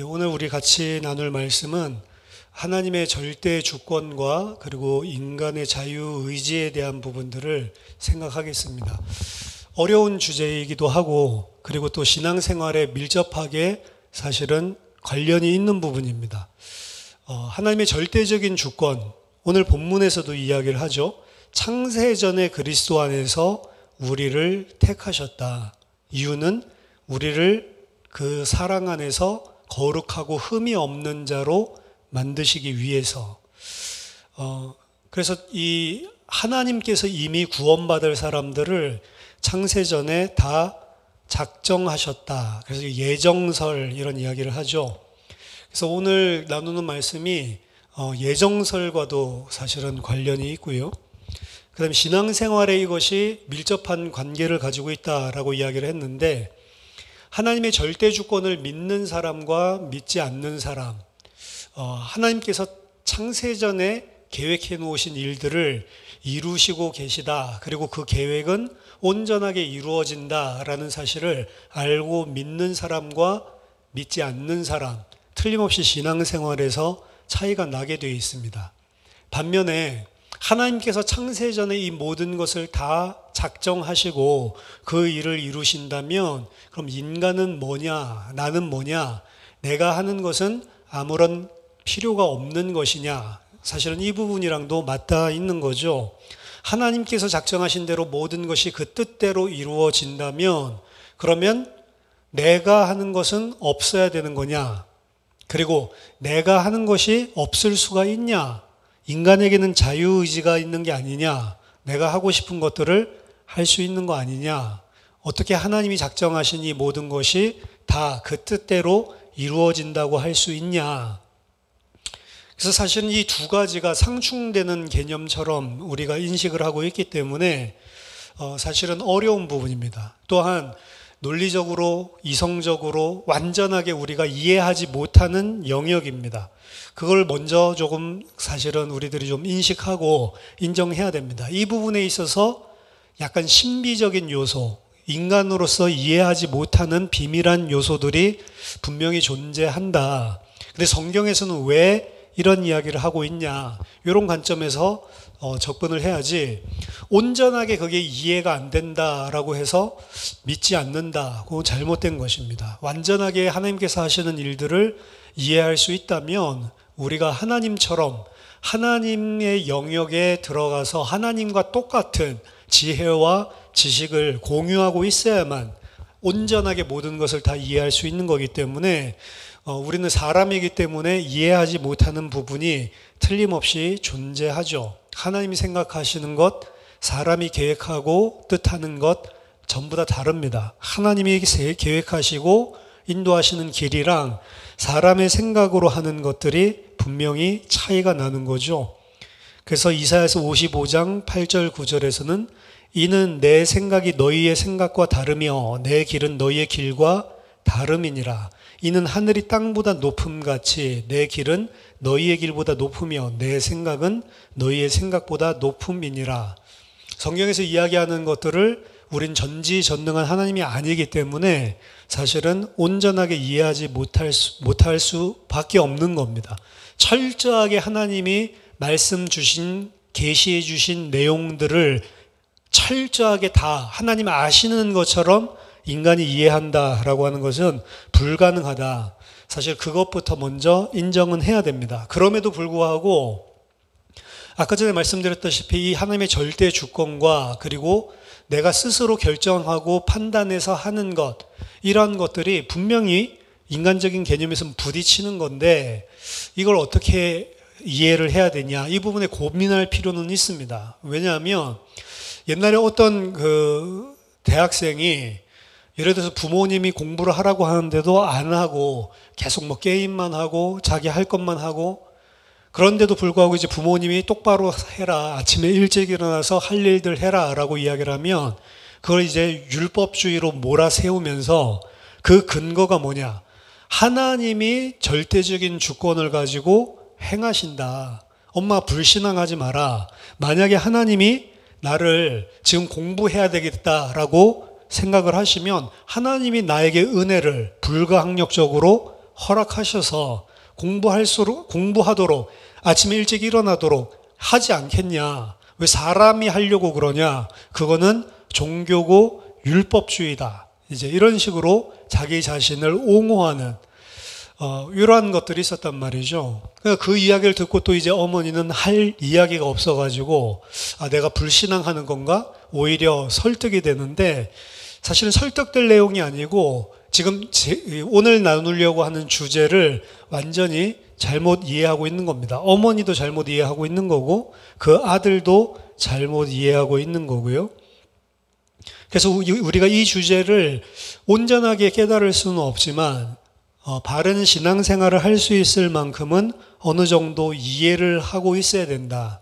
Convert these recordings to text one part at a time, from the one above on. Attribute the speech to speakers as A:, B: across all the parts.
A: 오늘 우리 같이 나눌 말씀은 하나님의 절대 주권과 그리고 인간의 자유의지에 대한 부분들을 생각하겠습니다. 어려운 주제이기도 하고 그리고 또 신앙생활에 밀접하게 사실은 관련이 있는 부분입니다. 하나님의 절대적인 주권, 오늘 본문에서도 이야기를 하죠. 창세전에 그리스도 안에서 우리를 택하셨다. 이유는 우리를 그 사랑 안에서 거룩하고 흠이 없는 자로 만드시기 위해서. 그래서 이 하나님께서 이미 구원받을 사람들을 창세전에 다 작정하셨다. 그래서 예정설 이런 이야기를 하죠. 그래서 오늘 나누는 말씀이 예정설과도 사실은 관련이 있고요. 그 다음에 신앙생활에 이것이 밀접한 관계를 가지고 있다라고 이야기를 했는데, 하나님의 절대 주권을 믿는 사람과 믿지 않는 사람, 하나님께서 창세전에 계획해 놓으신 일들을 이루시고 계시다. 그리고 그 계획은 온전하게 이루어진다라는 사실을 알고 믿는 사람과 믿지 않는 사람, 틀림없이 신앙생활에서 차이가 나게 되어 있습니다. 반면에 하나님께서 창세전에 이 모든 것을 다 작정하시고 그 일을 이루신다면 그럼 인간은 뭐냐, 나는 뭐냐, 내가 하는 것은 아무런 필요가 없는 것이냐, 사실은 이 부분이랑도 맞닿아 있는 거죠. 하나님께서 작정하신 대로 모든 것이 그 뜻대로 이루어진다면 그러면 내가 하는 것은 없어야 되는 거냐, 그리고 내가 하는 것이 없을 수가 있냐, 인간에게는 자유의지가 있는 게 아니냐, 내가 하고 싶은 것들을 할 수 있는 거 아니냐, 어떻게 하나님이 작정하신 이 모든 것이 다 그 뜻대로 이루어진다고 할 수 있냐. 그래서 사실은 이 두 가지가 상충되는 개념처럼 우리가 인식을 하고 있기 때문에 사실은 어려운 부분입니다. 또한 논리적으로, 이성적으로 완전하게 우리가 이해하지 못하는 영역입니다. 그걸 먼저 조금 사실은 우리들이 좀 인식하고 인정해야 됩니다. 이 부분에 있어서 약간 신비적인 요소, 인간으로서 이해하지 못하는 비밀한 요소들이 분명히 존재한다. 근데 성경에서는 왜 이런 이야기를 하고 있냐, 이런 관점에서 접근을 해야지, 온전하게 그게 이해가 안 된다라고 해서 믿지 않는다, 그건 잘못된 것입니다. 완전하게 하나님께서 하시는 일들을 이해할 수 있다면 우리가 하나님처럼 하나님의 영역에 들어가서 하나님과 똑같은 지혜와 지식을 공유하고 있어야만 온전하게 모든 것을 다 이해할 수 있는 거기 때문에 우리는 사람이기 때문에 이해하지 못하는 부분이 틀림없이 존재하죠. 하나님이 생각하시는 것, 사람이 계획하고 뜻하는 것 전부 다 다릅니다. 하나님이 계획하시고 인도하시는 길이랑 사람의 생각으로 하는 것들이 분명히 차이가 나는 거죠. 그래서 이사야서 55장 8절 9절에서는 이는 내 생각이 너희의 생각과 다르며 내 길은 너희의 길과 다름이니라. 이는 하늘이 땅보다 높음같이 내 길은 너희의 길보다 높으며 내 생각은 너희의 생각보다 높음이니라. 성경에서 이야기하는 것들을 우린 전지전능한 하나님이 아니기 때문에 사실은 온전하게 이해하지 못할 수밖에 없는 겁니다. 철저하게 하나님이 말씀 주신, 계시해 주신 내용들을 철저하게 다 하나님 아시는 것처럼 인간이 이해한다라고 하는 것은 불가능하다. 사실 그것부터 먼저 인정은 해야 됩니다. 그럼에도 불구하고 아까 전에 말씀드렸다시피 이 하나님의 절대 주권과 그리고 내가 스스로 결정하고 판단해서 하는 것, 이러한 것들이 분명히 인간적인 개념에서는 부딪히는 건데 이걸 어떻게 이해를 해야 되냐, 이 부분에 고민할 필요는 있습니다. 왜냐하면 옛날에 어떤 대학생이 예를 들어서 부모님이 공부를 하라고 하는데도 안 하고 계속 뭐 게임만 하고 자기 할 것만 하고, 그런데도 불구하고 이제 부모님이 똑바로 해라, 아침에 일찍 일어나서 할 일들 해라 라고 이야기를 하면 그걸 이제 율법주의로 몰아세우면서 그 근거가 뭐냐, 하나님이 절대적인 주권을 가지고 행하신다. 엄마 불신앙하지 마라. 만약에 하나님이 나를 지금 공부해야 되겠다라고 생각을 하시면 하나님이 나에게 은혜를 불가항력적으로 허락하셔서 공부하도록 아침에 일찍 일어나도록 하지 않겠냐? 왜 사람이 하려고 그러냐? 그거는 종교고 율법주의다. 이제 이런 식으로 자기 자신을 옹호하는 이러한 것들이 있었단 말이죠. 그 이야기를 듣고 또 이제 어머니는 할 이야기가 없어가지고 내가 불신앙하는 건가? 오히려 설득이 되는데 사실은 설득될 내용이 아니고 지금 오늘 나누려고 하는 주제를 완전히 잘못 이해하고 있는 겁니다. 어머니도 잘못 이해하고 있는 거고 그 아들도 잘못 이해하고 있는 거고요. 그래서 우리가 이 주제를 온전하게 깨달을 수는 없지만 바른 신앙생활을 할 수 있을 만큼은 어느 정도 이해를 하고 있어야 된다.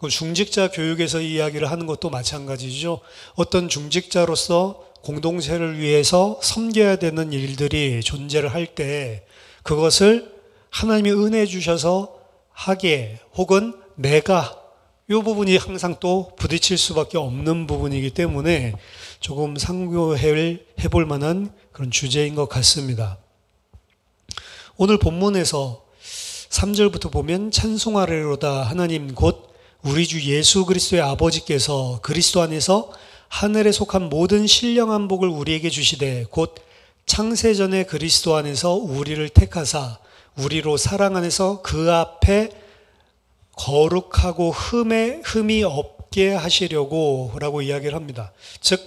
A: 중직자 교육에서 이야기를 하는 것도 마찬가지죠. 어떤 중직자로서 공동체를 위해서 섬겨야 되는 일들이 존재를 할 때 그것을 하나님이 은혜 주셔서 하게 혹은 내가 이 부분이 항상 또 부딪힐 수밖에 없는 부분이기 때문에 조금 상고해 볼 만한 그런 주제인 것 같습니다. 오늘 본문에서 3절부터 보면 찬송하리로다 하나님 곧 우리 주 예수 그리스도의 아버지께서 그리스도 안에서 하늘에 속한 모든 신령한 복을 우리에게 주시되 곧 창세전에 그리스도 안에서 우리를 택하사 우리로 사랑 안에서 그 앞에 거룩하고 흠이 없게 하시려고 라고 이야기를 합니다. 즉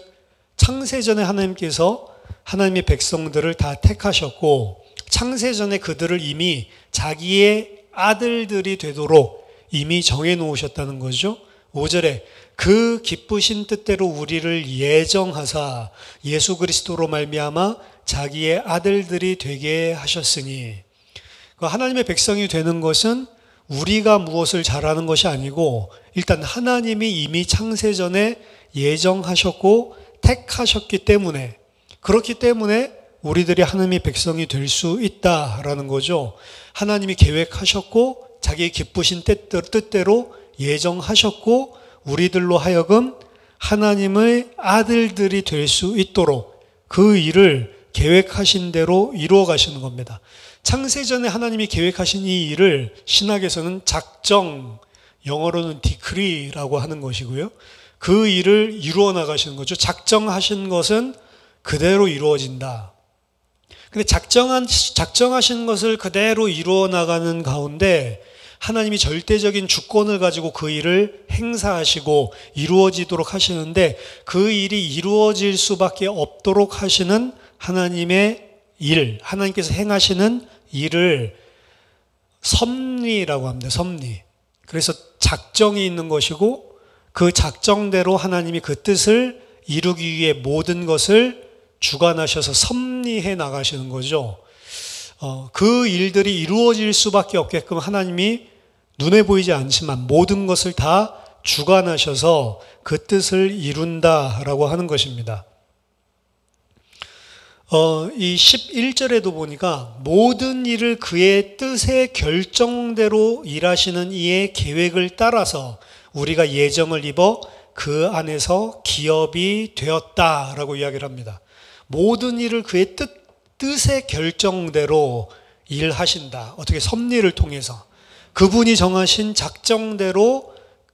A: 창세전에 하나님께서 하나님의 백성들을 다 택하셨고 창세전에 그들을 이미 자기의 아들들이 되도록 이미 정해 놓으셨다는 거죠. 5절에 그 기쁘신 뜻대로 우리를 예정하사 예수 그리스도로 말미암아 자기의 아들들이 되게 하셨으니 하나님의 백성이 되는 것은 우리가 무엇을 잘하는 것이 아니고 일단 하나님이 이미 창세전에 예정하셨고 택하셨기 때문에 그렇기 때문에 우리들이 하나님의 백성이 될 수 있다라는 거죠. 하나님이 계획하셨고 자기의 기쁘신 뜻대로 예정하셨고 우리들로 하여금 하나님의 아들들이 될 수 있도록 그 일을 계획하신 대로 이루어 가시는 겁니다. 창세전에 하나님이 계획하신 이 일을 신학에서는 작정, 영어로는 decree라고 하는 것이고요. 그 일을 이루어 나가시는 거죠. 작정하신 것은 그대로 이루어진다. 근데 작정하신 것을 그대로 이루어 나가는 가운데 하나님이 절대적인 주권을 가지고 그 일을 행사하시고 이루어지도록 하시는데 그 일이 이루어질 수밖에 없도록 하시는 하나님의 일, 하나님께서 행하시는 일을 섭리라고 합니다. 섭리. 그래서 작정이 있는 것이고 그 작정대로 하나님이 그 뜻을 이루기 위해 모든 것을 주관하셔서 섭리해 나가시는 거죠. 그 일들이 이루어질 수밖에 없게끔 하나님이 눈에 보이지 않지만 모든 것을 다 주관하셔서 그 뜻을 이룬다라고 하는 것입니다. 이 11절에도 보니까 모든 일을 그의 뜻의 결정대로 일하시는 이의 계획을 따라서 우리가 예정을 입어 그 안에서 기업이 되었다라고 이야기를 합니다. 모든 일을 그의 뜻의 결정대로 일하신다. 어떻게 섭리를 통해서 그분이 정하신 작정대로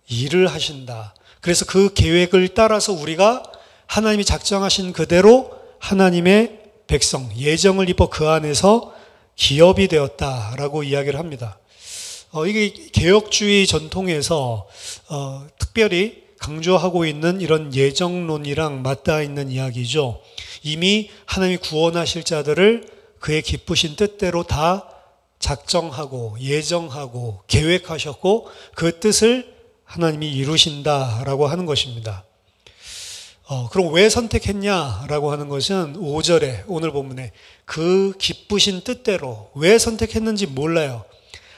A: 일을 하신다. 그래서 그 계획을 따라서 우리가 하나님이 작정하신 그대로 하나님의 백성, 예정을 입어 그 안에서 기업이 되었다라고 이야기를 합니다. 이게 개혁주의 전통에서 특별히 강조하고 있는 이런 예정론이랑 맞닿아 있는 이야기죠. 이미 하나님이 구원하실 자들을 그의 기쁘신 뜻대로 다 작정하고 예정하고 계획하셨고 그 뜻을 하나님이 이루신다라고 하는 것입니다. 그럼 왜 선택했냐라고 하는 것은 5절에 오늘 본문에 그 기쁘신 뜻대로 왜 선택했는지 몰라요.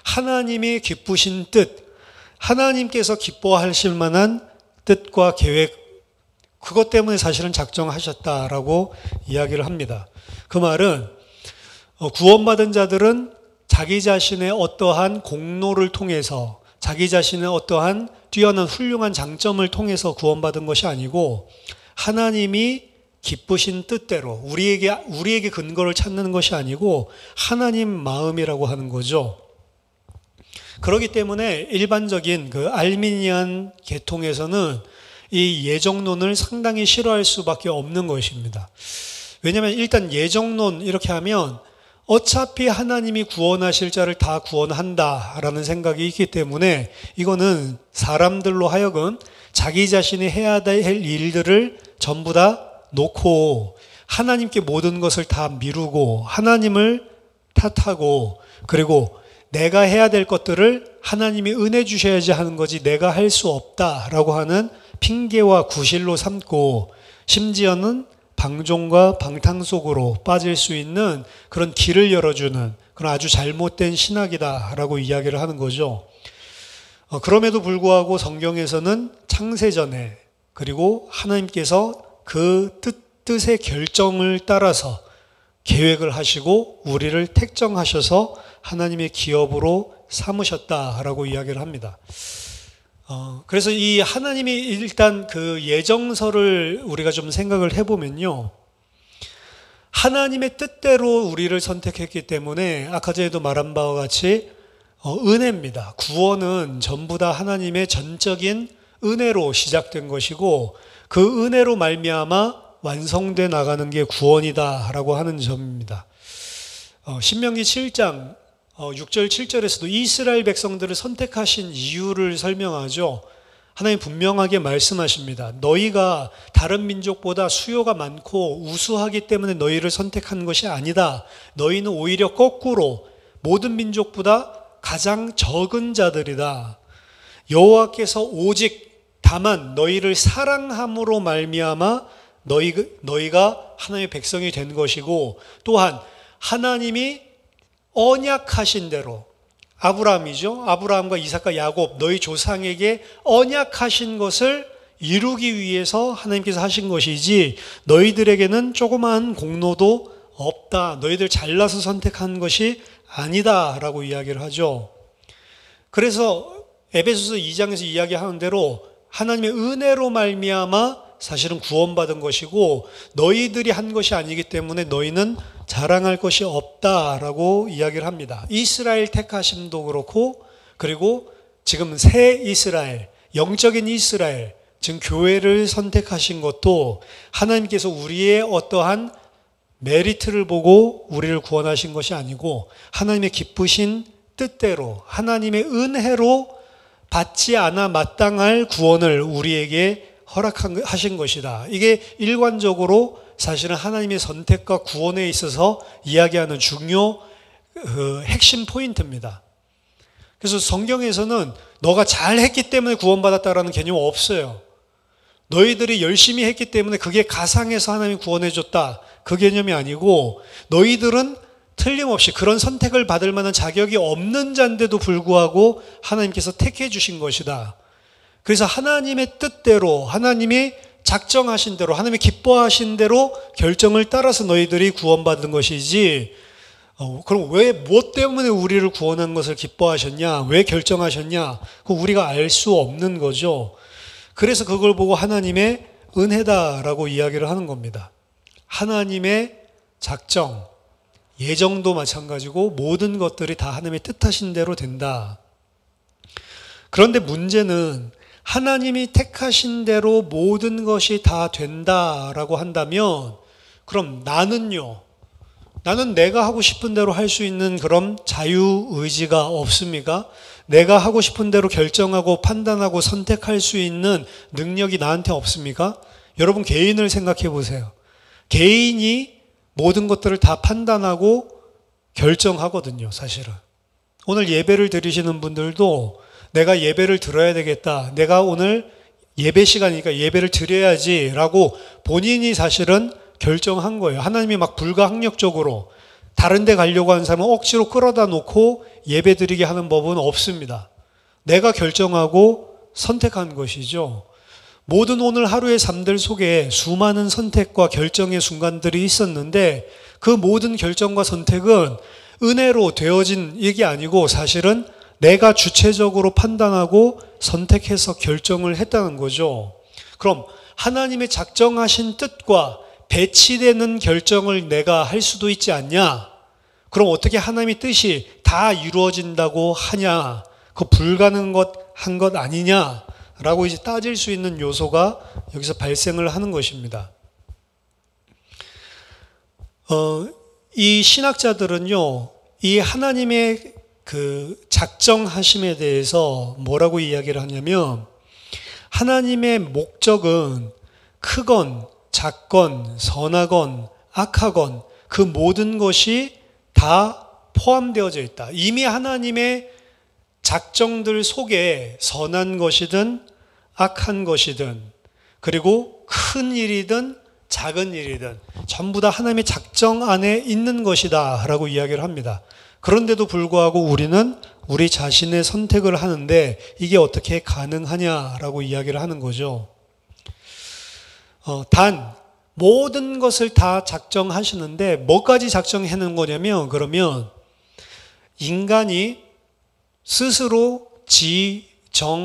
A: 하나님의 기쁘신 뜻, 하나님께서 기뻐하실 만한 뜻과 계획, 그것 때문에 사실은 작정하셨다라고 이야기를 합니다. 그 말은 구원받은 자들은 자기 자신의 어떠한 공로를 통해서 자기 자신의 어떠한 뛰어난 훌륭한 장점을 통해서 구원받은 것이 아니고 하나님이 기쁘신 뜻대로 우리에게 근거를 찾는 것이 아니고 하나님 마음이라고 하는 거죠. 그렇기 때문에 일반적인 그 알미니안 계통에서는 이 예정론을 상당히 싫어할 수밖에 없는 것입니다. 왜냐하면 일단 예정론 이렇게 하면 어차피 하나님이 구원하실 자를 다 구원한다라는 생각이 있기 때문에 이거는 사람들로 하여금 자기 자신이 해야 될 일들을 전부 다 놓고 하나님께 모든 것을 다 미루고 하나님을 탓하고 그리고 내가 해야 될 것들을 하나님이 은혜 주셔야지 하는 거지 내가 할 수 없다라고 하는 핑계와 구실로 삼고 심지어는 방종과 방탕 속으로 빠질 수 있는 그런 길을 열어주는 그런 아주 잘못된 신학이다라고 이야기를 하는 거죠. 그럼에도 불구하고 성경에서는 창세전에 그리고 하나님께서 그 뜻의 결정을 따라서 계획을 하시고 우리를 택정하셔서 하나님의 기업으로 삼으셨다라고 이야기를 합니다. 그래서 이 하나님이 일단 그 예정서를 우리가 좀 생각을 해보면요. 하나님의 뜻대로 우리를 선택했기 때문에 아까 전에도 말한 바와 같이 은혜입니다. 구원은 전부 다 하나님의 전적인 은혜로 시작된 것이고 그 은혜로 말미암아 완성돼 나가는 게 구원이다라고 하는 점입니다. 신명기 7장 6절 7절에서도 이스라엘 백성들을 선택하신 이유를 설명하죠. 하나님 분명하게 말씀하십니다. 너희가 다른 민족보다 수요가 많고 우수하기 때문에 너희를 선택한 것이 아니다. 너희는 오히려 거꾸로 모든 민족보다 가장 적은 자들이다. 여호와께서 오직 다만 너희를 사랑함으로 말미암아 너희가 하나님의 백성이 된 것이고 또한 하나님이 언약하신 대로 아브라함이죠. 아브라함과 이삭과 야곱 너희 조상에게 언약하신 것을 이루기 위해서 하나님께서 하신 것이지 너희들에게는 조그마한 공로도 없다. 너희들 잘나서 선택한 것이 아니다라고 이야기를 하죠. 그래서 에베소서 2장에서 이야기하는 대로 하나님의 은혜로 말미암아 사실은 구원받은 것이고 너희들이 한 것이 아니기 때문에 너희는 자랑할 것이 없다라고 이야기를 합니다. 이스라엘 택하심도 그렇고 그리고 지금 새 이스라엘, 영적인 이스라엘, 즉 교회를 선택하신 것도 하나님께서 우리의 어떠한 메리트를 보고 우리를 구원하신 것이 아니고 하나님의 기쁘신 뜻대로 하나님의 은혜로 받지 않아 마땅할 구원을 우리에게 허락하신 것이다. 이게 일관적으로 사실은 하나님의 선택과 구원에 있어서 이야기하는 중요 핵심 포인트입니다. 그래서 성경에서는 너가 잘했기 때문에 구원받았다라는 개념 없어요. 너희들이 열심히 했기 때문에 그게 가상해서 하나님이 구원해줬다. 그 개념이 아니고 너희들은 틀림없이 그런 선택을 받을 만한 자격이 없는 자인데도 불구하고 하나님께서 택해 주신 것이다. 그래서 하나님의 뜻대로 하나님이 작정하신 대로 하나님이 기뻐하신 대로 결정을 따라서 너희들이 구원받은 것이지 그럼 왜 무엇 때문에 우리를 구원한 것을 기뻐하셨냐? 왜 결정하셨냐? 그거 우리가 알 수 없는 거죠. 그래서 그걸 보고 하나님의 은혜다라고 이야기를 하는 겁니다. 하나님의 작정, 예정도 마찬가지고 모든 것들이 다 하나님의 뜻하신 대로 된다. 그런데 문제는 하나님이 택하신 대로 모든 것이 다 된다라고 한다면 그럼 나는요? 나는 내가 하고 싶은 대로 할 수 있는 그런 자유의지가 없습니까? 내가 하고 싶은 대로 결정하고 판단하고 선택할 수 있는 능력이 나한테 없습니까? 여러분 개인을 생각해 보세요. 개인이 모든 것들을 다 판단하고 결정하거든요, 사실은. 오늘 예배를 드리시는 분들도 내가 예배를 들어야 되겠다. 내가 오늘 예배 시간이니까 예배를 드려야지 라고 본인이 사실은 결정한 거예요. 하나님이 막 불가항력적으로 다른 데 가려고 하는 사람은 억지로 끌어다 놓고 예배 드리게 하는 법은 없습니다. 내가 결정하고 선택한 것이죠. 모든 오늘 하루의 삶들 속에 수많은 선택과 결정의 순간들이 있었는데 그 모든 결정과 선택은 은혜로 되어진 이게 아니고 사실은 내가 주체적으로 판단하고 선택해서 결정을 했다는 거죠. 그럼 하나님의 작정하신 뜻과 배치되는 결정을 내가 할 수도 있지 않냐? 그럼 어떻게 하나님의 뜻이 다 이루어진다고 하냐? 그 불가능한 것 아니냐? 라고 이제 따질 수 있는 요소가 여기서 발생을 하는 것입니다. 이 신학자들은요, 이 하나님의 그 작정하심에 대해서 뭐라고 이야기를 하냐면, 하나님의 목적은 크건 작건 선하건 악하건 그 모든 것이 다 포함되어져 있다. 이미 하나님의 작정들 속에 선한 것이든 악한 것이든 그리고 큰 일이든 작은 일이든 전부 다 하나님의 작정 안에 있는 것이다 라고 이야기를 합니다. 그런데도 불구하고 우리는 우리 자신의 선택을 하는데 이게 어떻게 가능하냐라고 이야기를 하는 거죠. 단 모든 것을 다 작정하시는데 뭐까지 작정해놓은 거냐면, 그러면 인간이 스스로 지정의라고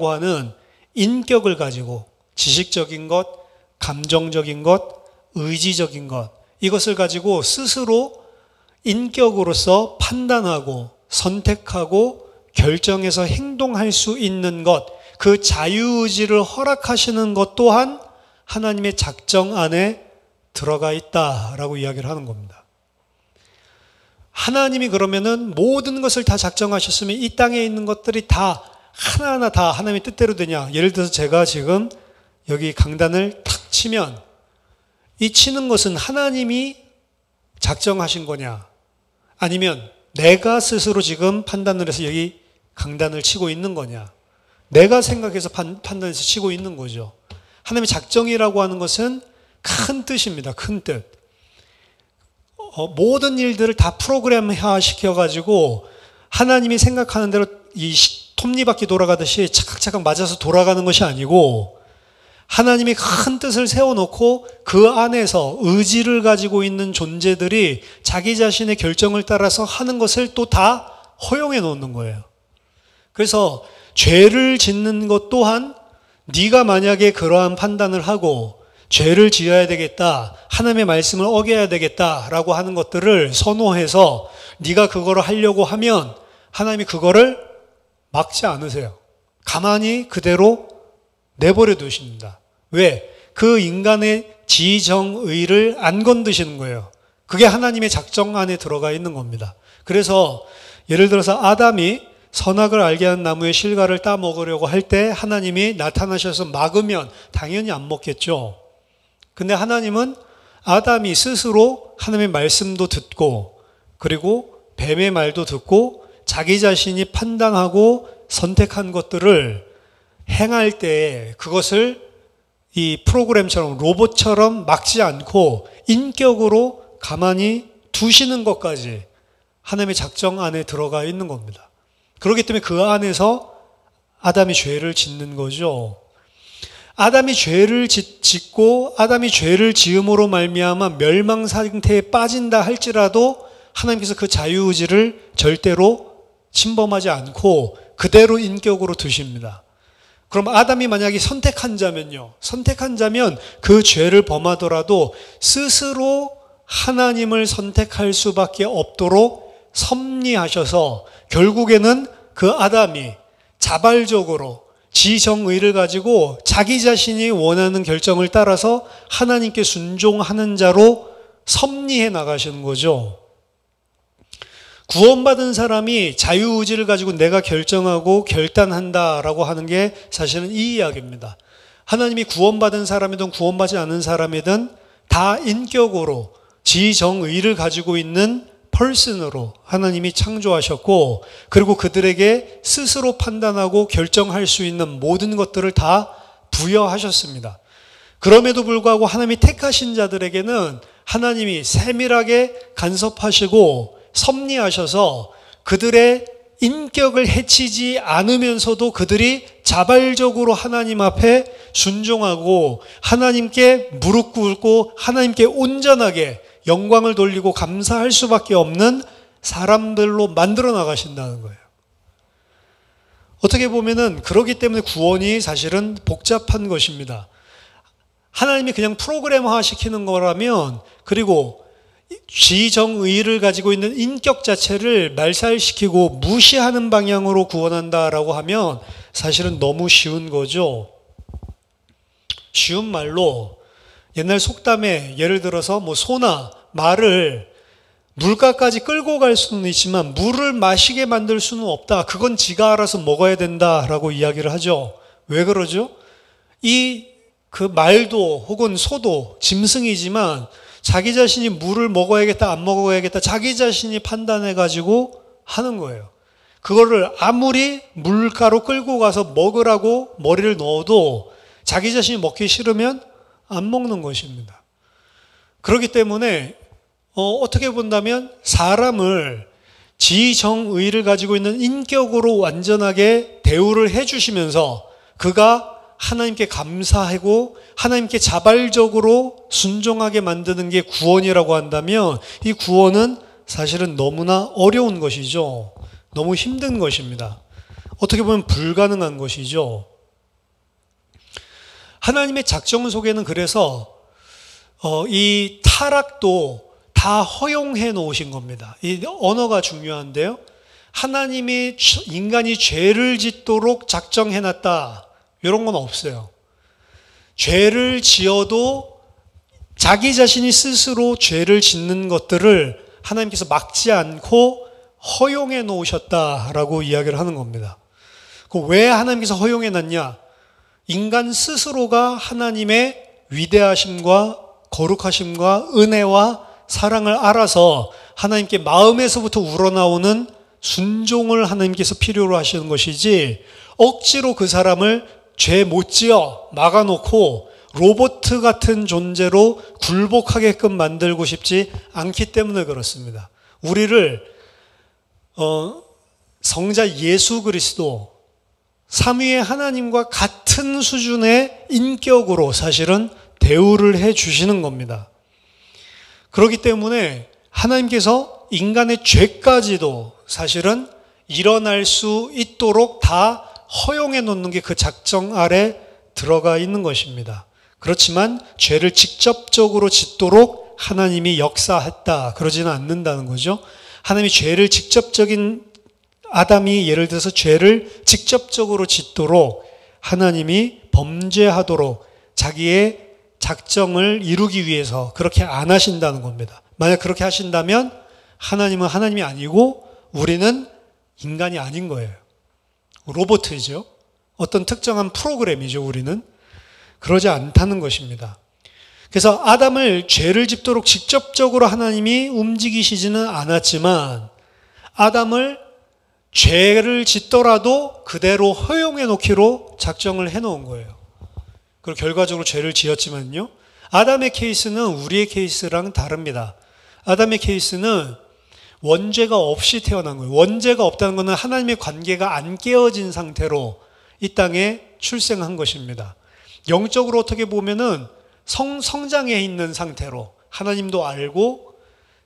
A: 하는 인격을 가지고 지식적인 것, 감정적인 것, 의지적인 것, 이것을 가지고 스스로 인격으로서 판단하고 선택하고 결정해서 행동할 수 있는 것, 그 자유의지를 허락하시는 것 또한 하나님의 작정 안에 들어가 있다라고 이야기를 하는 겁니다. 하나님이 그러면은 모든 것을 다 작정하셨으면 이 땅에 있는 것들이 다 하나하나 다 하나님의 뜻대로 되냐? 예를 들어서 제가 지금 여기 강단을 탁 치면 이 치는 것은 하나님이 작정하신 거냐? 아니면 내가 스스로 지금 판단을 해서 여기 강단을 치고 있는 거냐? 내가 생각해서 판단해서 치고 있는 거죠. 하나님의 작정이라고 하는 것은 큰 뜻입니다. 큰 뜻. 모든 일들을 다 프로그램화 시켜가지고 하나님이 생각하는 대로 이 톱니바퀴 돌아가듯이 차각차각 맞아서 돌아가는 것이 아니고, 하나님이 큰 뜻을 세워놓고 그 안에서 의지를 가지고 있는 존재들이 자기 자신의 결정을 따라서 하는 것을 또 다 허용해 놓는 거예요. 그래서 죄를 짓는 것 또한 네가 만약에 그러한 판단을 하고 죄를 지어야 되겠다, 하나님의 말씀을 어겨야 되겠다라고 하는 것들을 선호해서 네가 그거를 하려고 하면 하나님이 그거를 막지 않으세요. 가만히 그대로 내버려 두십니다. 왜? 그 인간의 지정의를 안 건드시는 거예요. 그게 하나님의 작정 안에 들어가 있는 겁니다. 그래서 예를 들어서 아담이 선악을 알게 하는 나무의 실과를 따먹으려고 할 때 하나님이 나타나셔서 막으면 당연히 안 먹겠죠. 근데 하나님은 아담이 스스로 하나님의 말씀도 듣고 그리고 뱀의 말도 듣고 자기 자신이 판단하고 선택한 것들을 행할 때 그것을 이 프로그램처럼 로봇처럼 막지 않고 인격으로 가만히 두시는 것까지 하나님의 작정 안에 들어가 있는 겁니다. 그렇기 때문에 그 안에서 아담이 죄를 짓는 거죠. 아담이 죄를 짓고 아담이 죄를 지음으로 말미암아 멸망 상태에 빠진다 할지라도 하나님께서 그 자유의지를 절대로 침범하지 않고 그대로 인격으로 두십니다. 그럼 아담이 만약에 선택한 자면요, 선택한 자면 그 죄를 범하더라도 스스로 하나님을 선택할 수밖에 없도록 섭리하셔서 결국에는 그 아담이 자발적으로 지정의를 가지고 자기 자신이 원하는 결정을 따라서 하나님께 순종하는 자로 섭리해 나가시는 거죠. 구원받은 사람이 자유의지를 가지고 내가 결정하고 결단한다라고 하는 게 사실은 이 이야기입니다. 하나님이 구원받은 사람이든 구원받지 않은 사람이든 다 인격으로 지정의를 가지고 있는 펄슨으로 하나님이 창조하셨고, 그리고 그들에게 스스로 판단하고 결정할 수 있는 모든 것들을 다 부여하셨습니다. 그럼에도 불구하고 하나님이 택하신 자들에게는 하나님이 세밀하게 간섭하시고 섭리하셔서 그들의 인격을 해치지 않으면서도 그들이 자발적으로 하나님 앞에 순종하고 하나님께 무릎 꿇고 하나님께 온전하게 영광을 돌리고 감사할 수밖에 없는 사람들로 만들어 나가신다는 거예요. 어떻게 보면은 그렇기 때문에 구원이 사실은 복잡한 것입니다. 하나님이 그냥 프로그램화 시키는 거라면, 그리고 지정의를 가지고 있는 인격 자체를 말살시키고 무시하는 방향으로 구원한다라고 하면 사실은 너무 쉬운 거죠. 쉬운 말로 옛날 속담에 예를 들어서 뭐 소나 말을 물가까지 끌고 갈 수는 있지만 물을 마시게 만들 수는 없다. 그건 지가 알아서 먹어야 된다라고 이야기를 하죠. 왜 그러죠? 그 말도 혹은 소도 짐승이지만 자기 자신이 물을 먹어야겠다 안 먹어야겠다 자기 자신이 판단해 가지고 하는 거예요. 그거를 아무리 물가로 끌고 가서 먹으라고 머리를 넣어도 자기 자신이 먹기 싫으면 안 먹는 것입니다. 그렇기 때문에 어떻게 본다면 사람을 지정의를 가지고 있는 인격으로 완전하게 대우를 해주시면서 그가 하나님께 감사하고 하나님께 자발적으로 순종하게 만드는 게 구원이라고 한다면 이 구원은 사실은 너무나 어려운 것이죠. 너무 힘든 것입니다. 어떻게 보면 불가능한 것이죠. 하나님의 작정 속에는 그래서 이 타락도 다 허용해 놓으신 겁니다. 이 언어가 중요한데요. 하나님이 인간이 죄를 짓도록 작정해 놨다. 이런 건 없어요. 죄를 지어도 자기 자신이 스스로 죄를 짓는 것들을 하나님께서 막지 않고 허용해 놓으셨다라고 이야기를 하는 겁니다. 왜 하나님께서 허용해 놨냐? 인간 스스로가 하나님의 위대하심과 거룩하심과 은혜와 사랑을 알아서 하나님께 마음에서부터 우러나오는 순종을 하나님께서 필요로 하시는 것이지 억지로 그 사람을 죄 못 지어 막아놓고 로봇 같은 존재로 굴복하게끔 만들고 싶지 않기 때문에 그렇습니다. 우리를 성자 예수 그리스도 삼위의 하나님과 같은 수준의 인격으로 사실은 대우를 해 주시는 겁니다. 그렇기 때문에 하나님께서 인간의 죄까지도 사실은 일어날 수 있도록 다 허용해 놓는 게 그 작정 아래 들어가 있는 것입니다. 그렇지만 죄를 직접적으로 짓도록 하나님이 역사했다 그러지는 않는다는 거죠. 하나님이 죄를 아담이 예를 들어서 죄를 직접적으로 짓도록 하나님이 범죄하도록 자기의 작정을 이루기 위해서 그렇게 안 하신다는 겁니다. 만약 그렇게 하신다면 하나님은 하나님이 아니고 우리는 인간이 아닌 거예요. 로봇이죠. 어떤 특정한 프로그램이죠. 우리는 그러지 않다는 것입니다. 그래서 아담을 죄를 짓도록 직접적으로 하나님이 움직이시지는 않았지만 아담을 죄를 짓더라도 그대로 허용해 놓기로 작정을 해 놓은 거예요. 그리고 결과적으로 죄를 지었지만요. 아담의 케이스는 우리의 케이스랑 다릅니다. 아담의 케이스는 원죄가 없이 태어난 거예요. 원죄가 없다는 것은 하나님의 관계가 안 깨어진 상태로 이 땅에 출생한 것입니다. 영적으로 어떻게 보면은 성장해 있는 상태로 하나님도 알고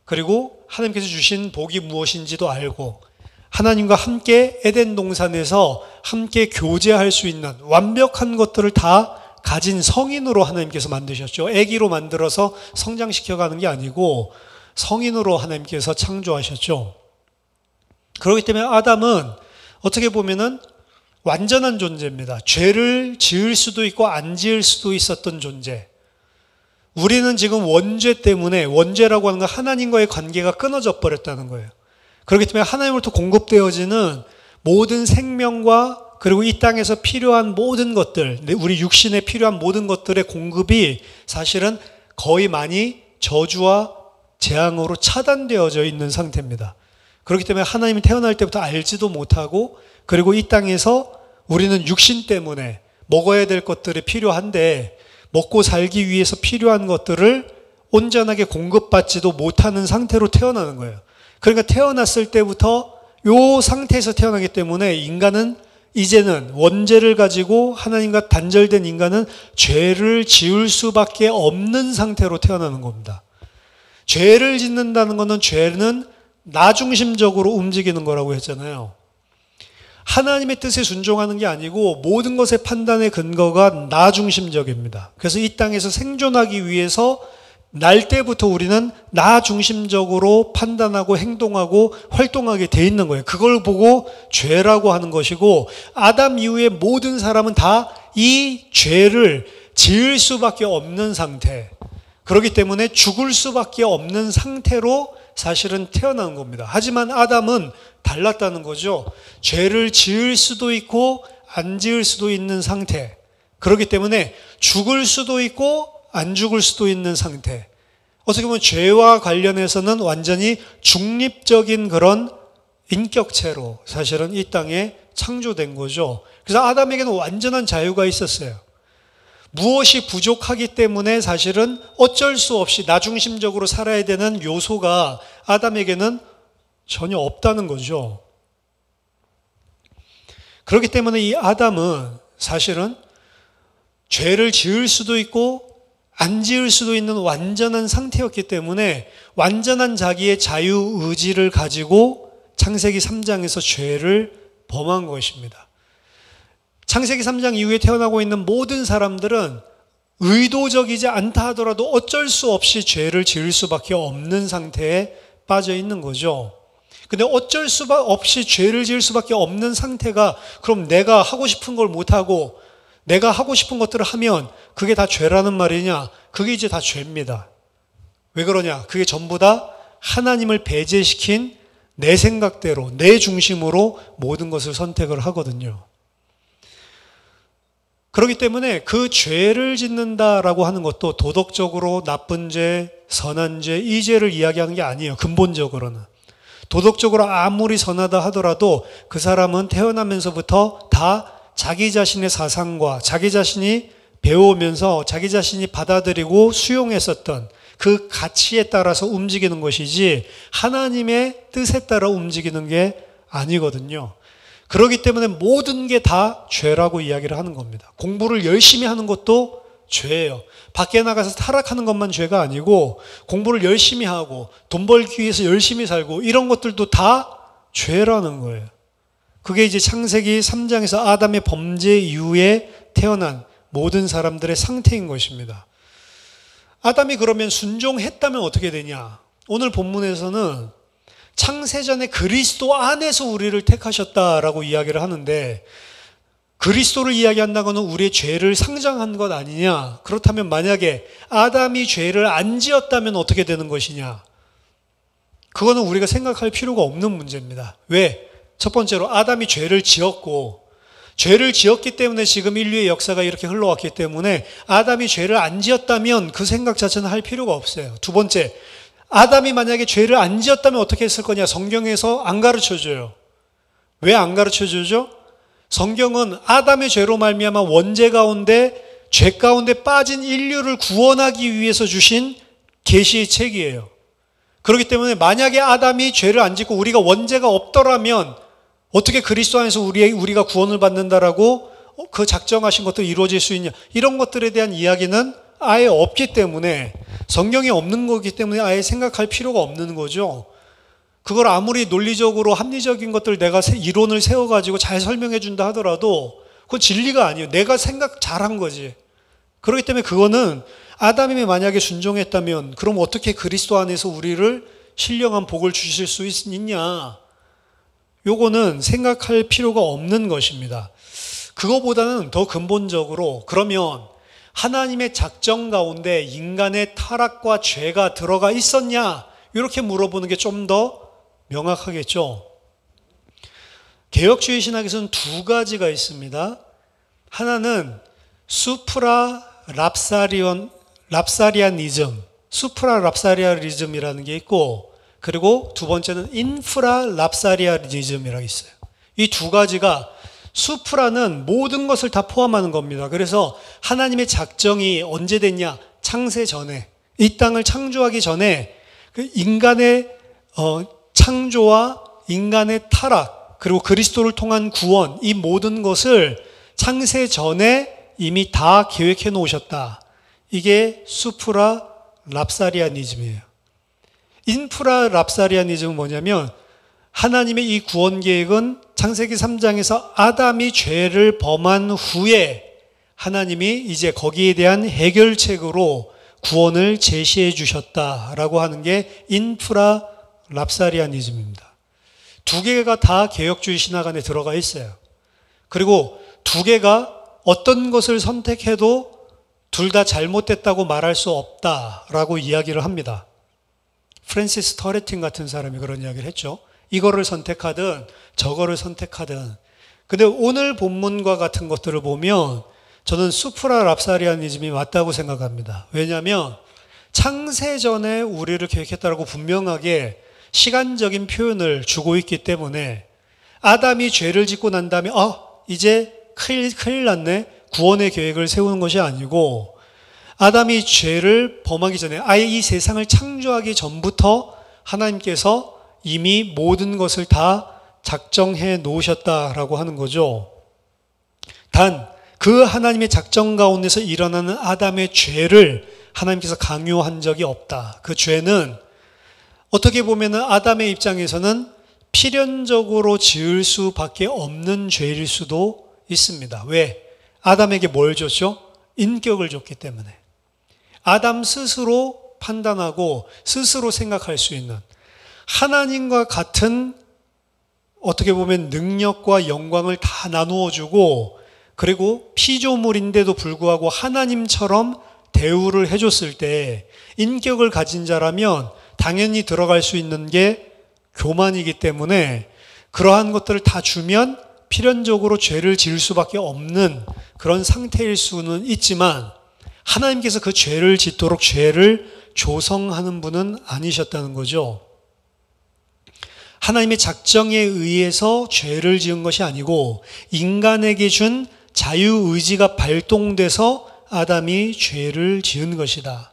A: 그리고 하나님께서 주신 복이 무엇인지도 알고 하나님과 함께 에덴 동산에서 함께 교제할 수 있는 완벽한 것들을 다 가진 성인으로 하나님께서 만드셨죠. 아기로 만들어서 성장시켜가는 게 아니고 성인으로 하나님께서 창조하셨죠. 그렇기 때문에 아담은 어떻게 보면은 완전한 존재입니다. 죄를 지을 수도 있고 안 지을 수도 있었던 존재. 우리는 지금 원죄 때문에 원죄라고 하는 건 하나님과의 관계가 끊어져 버렸다는 거예요. 그렇기 때문에 하나님으로부터 공급되어지는 모든 생명과 그리고 이 땅에서 필요한 모든 것들, 우리 육신에 필요한 모든 것들의 공급이 사실은 거의 많이 저주와 재앙으로 차단되어져 있는 상태입니다. 그렇기 때문에 하나님이 태어날 때부터 알지도 못하고 그리고 이 땅에서 우리는 육신 때문에 먹어야 될 것들이 필요한데 먹고 살기 위해서 필요한 것들을 온전하게 공급받지도 못하는 상태로 태어나는 거예요. 그러니까 태어났을 때부터 이 상태에서 태어나기 때문에 인간은 이제는 원죄를 가지고 하나님과 단절된 인간은 죄를 지을 수밖에 없는 상태로 태어나는 겁니다. 죄를 짓는다는 것은 죄는 나 중심적으로 움직이는 거라고 했잖아요. 하나님의 뜻에 순종하는 게 아니고 모든 것의 판단의 근거가 나 중심적입니다. 그래서 이 땅에서 생존하기 위해서 날 때부터 우리는 나 중심적으로 판단하고 행동하고 활동하게 돼 있는 거예요. 그걸 보고 죄라고 하는 것이고, 아담 이후의 모든 사람은 다 이 죄를 지을 수밖에 없는 상태, 그렇기 때문에 죽을 수밖에 없는 상태로 사실은 태어난 겁니다. 하지만 아담은 달랐다는 거죠. 죄를 지을 수도 있고 안 지을 수도 있는 상태, 그렇기 때문에 죽을 수도 있고 안 죽을 수도 있는 상태. 어떻게 보면 죄와 관련해서는 완전히 중립적인 그런 인격체로 사실은 이 땅에 창조된 거죠. 그래서 아담에게는 완전한 자유가 있었어요. 무엇이 부족하기 때문에 사실은 어쩔 수 없이 나 중심적으로 살아야 되는 요소가 아담에게는 전혀 없다는 거죠. 그렇기 때문에 이 아담은 사실은 죄를 지을 수도 있고 안 지을 수도 있는 완전한 상태였기 때문에 완전한 자기의 자유의지를 가지고 창세기 3장에서 죄를 범한 것입니다. 창세기 3장 이후에 태어나고 있는 모든 사람들은 의도적이지 않다 하더라도 어쩔 수 없이 죄를 지을 수밖에 없는 상태에 빠져 있는 거죠. 근데 어쩔 수 없이 죄를 지을 수밖에 없는 상태가, 그럼 내가 하고 싶은 걸 못하고 내가 하고 싶은 것들을 하면 그게 다 죄라는 말이냐? 그게 이제 다 죄입니다. 왜 그러냐? 그게 전부 다 하나님을 배제시킨 내 생각대로, 내 중심으로 모든 것을 선택을 하거든요. 그렇기 때문에 그 죄를 짓는다라고 하는 것도 도덕적으로 나쁜 죄, 선한 죄, 이 죄를 이야기하는 게 아니에요. 근본적으로는. 도덕적으로 아무리 선하다 하더라도 그 사람은 태어나면서부터 다 자기 자신의 사상과 자기 자신이 배우면서 자기 자신이 받아들이고 수용했었던 그 가치에 따라서 움직이는 것이지 하나님의 뜻에 따라 움직이는 게 아니거든요. 그렇기 때문에 모든 게 다 죄라고 이야기를 하는 겁니다. 공부를 열심히 하는 것도 죄예요. 밖에 나가서 타락하는 것만 죄가 아니고 공부를 열심히 하고 돈 벌기 위해서 열심히 살고 이런 것들도 다 죄라는 거예요. 그게 이제 창세기 3장에서 아담의 범죄 이후에 태어난 모든 사람들의 상태인 것입니다. 아담이 그러면 순종했다면 어떻게 되냐? 오늘 본문에서는 창세전에 그리스도 안에서 우리를 택하셨다라고 이야기를 하는데, 그리스도를 이야기한다고는 우리의 죄를 상정한 것 아니냐? 그렇다면 만약에 아담이 죄를 안 지었다면 어떻게 되는 것이냐? 그거는 우리가 생각할 필요가 없는 문제입니다. 왜? 첫 번째로 아담이 죄를 지었고, 죄를 지었기 때문에 지금 인류의 역사가 이렇게 흘러왔기 때문에 아담이 죄를 안 지었다면 그 생각 자체는 할 필요가 없어요. 두 번째, 아담이 만약에 죄를 안 지었다면 어떻게 했을 거냐? 성경에서 안 가르쳐줘요. 왜 안 가르쳐주죠? 성경은 아담의 죄로 말미암아 원죄 가운데, 죄 가운데 빠진 인류를 구원하기 위해서 주신 계시의 책이에요. 그렇기 때문에 만약에 아담이 죄를 안 짓고 우리가 원죄가 없더라면 어떻게 그리스도 안에서 우리가 구원을 받는다라고 그 작정하신 것들이 이루어질 수 있냐? 이런 것들에 대한 이야기는 아예 없기 때문에, 성경에 없는 거기 때문에 아예 생각할 필요가 없는 거죠. 그걸 아무리 논리적으로 합리적인 것들 내가 이론을 세워가지고 잘 설명해 준다 하더라도 그건 진리가 아니에요. 내가 생각 잘한 거지. 그렇기 때문에 그거는 아담이 만약에 순종했다면 그럼 어떻게 그리스도 안에서 우리를 신령한 복을 주실 수 있냐? 요거는 생각할 필요가 없는 것입니다. 그거보다는 더 근본적으로, 그러면 하나님의 작정 가운데 인간의 타락과 죄가 들어가 있었냐? 이렇게 물어보는 게 좀 더 명확하겠죠. 개혁주의 신학에서는 두 가지가 있습니다. 하나는 수프라 랍사리아니즘, 수프라 랍사리아니즘이라는 게 있고, 그리고 두 번째는 인프라 랍사리아니즘이라고 있어요. 이 두 가지가, 수프라는 모든 것을 다 포함하는 겁니다. 그래서 하나님의 작정이 언제 됐냐? 창세 전에, 이 땅을 창조하기 전에 그 인간의 창조와 인간의 타락, 그리고 그리스도를 통한 구원, 이 모든 것을 창세 전에 이미 다 계획해 놓으셨다. 이게 수프라 랍사리아니즘이에요. 인프라 랍사리아니즘은 뭐냐면 하나님의 이 구원 계획은 창세기 3장에서 아담이 죄를 범한 후에 하나님이 이제 거기에 대한 해결책으로 구원을 제시해 주셨다라고 하는 게 인프라 랍사리아니즘입니다. 두 개가 다 개혁주의 신학 안에 들어가 있어요. 그리고 두 개가 어떤 것을 선택해도 둘 다 잘못됐다고 말할 수 없다라고 이야기를 합니다. 프랜시스 터레틴 같은 사람이 그런 이야기를 했죠. 이거를 선택하든 저거를 선택하든. 근데 오늘 본문과 같은 것들을 보면 저는 수프라 랍사리아니즘이 맞다고 생각합니다. 왜냐하면 창세전에 우리를 계획했다라고 분명하게 시간적인 표현을 주고 있기 때문에 아담이 죄를 짓고 난 다음에 이제 큰일 났네. 구원의 계획을 세우는 것이 아니고 아담이 죄를 범하기 전에 아예 이 세상을 창조하기 전부터 하나님께서 이미 모든 것을 다 작정해 놓으셨다라고 하는 거죠. 단 그 하나님의 작정 가운데서 일어나는 아담의 죄를 하나님께서 강요한 적이 없다. 그 죄는 어떻게 보면 아담의 입장에서는 필연적으로 지을 수밖에 없는 죄일 수도 있습니다. 왜? 아담에게 뭘 줬죠? 인격을 줬기 때문에. 아담 스스로 판단하고 스스로 생각할 수 있는 하나님과 같은 어떻게 보면 능력과 영광을 다 나누어 주고 그리고 피조물인데도 불구하고 하나님처럼 대우를 해줬을 때 인격을 가진 자라면 당연히 들어갈 수 있는 게 교만이기 때문에 그러한 것들을 다 주면 필연적으로 죄를 지을 수밖에 없는 그런 상태일 수는 있지만 하나님께서 그 죄를 짓도록 죄를 조성하는 분은 아니셨다는 거죠. 하나님의 작정에 의해서 죄를 지은 것이 아니고 인간에게 준 자유의지가 발동돼서 아담이 죄를 지은 것이다.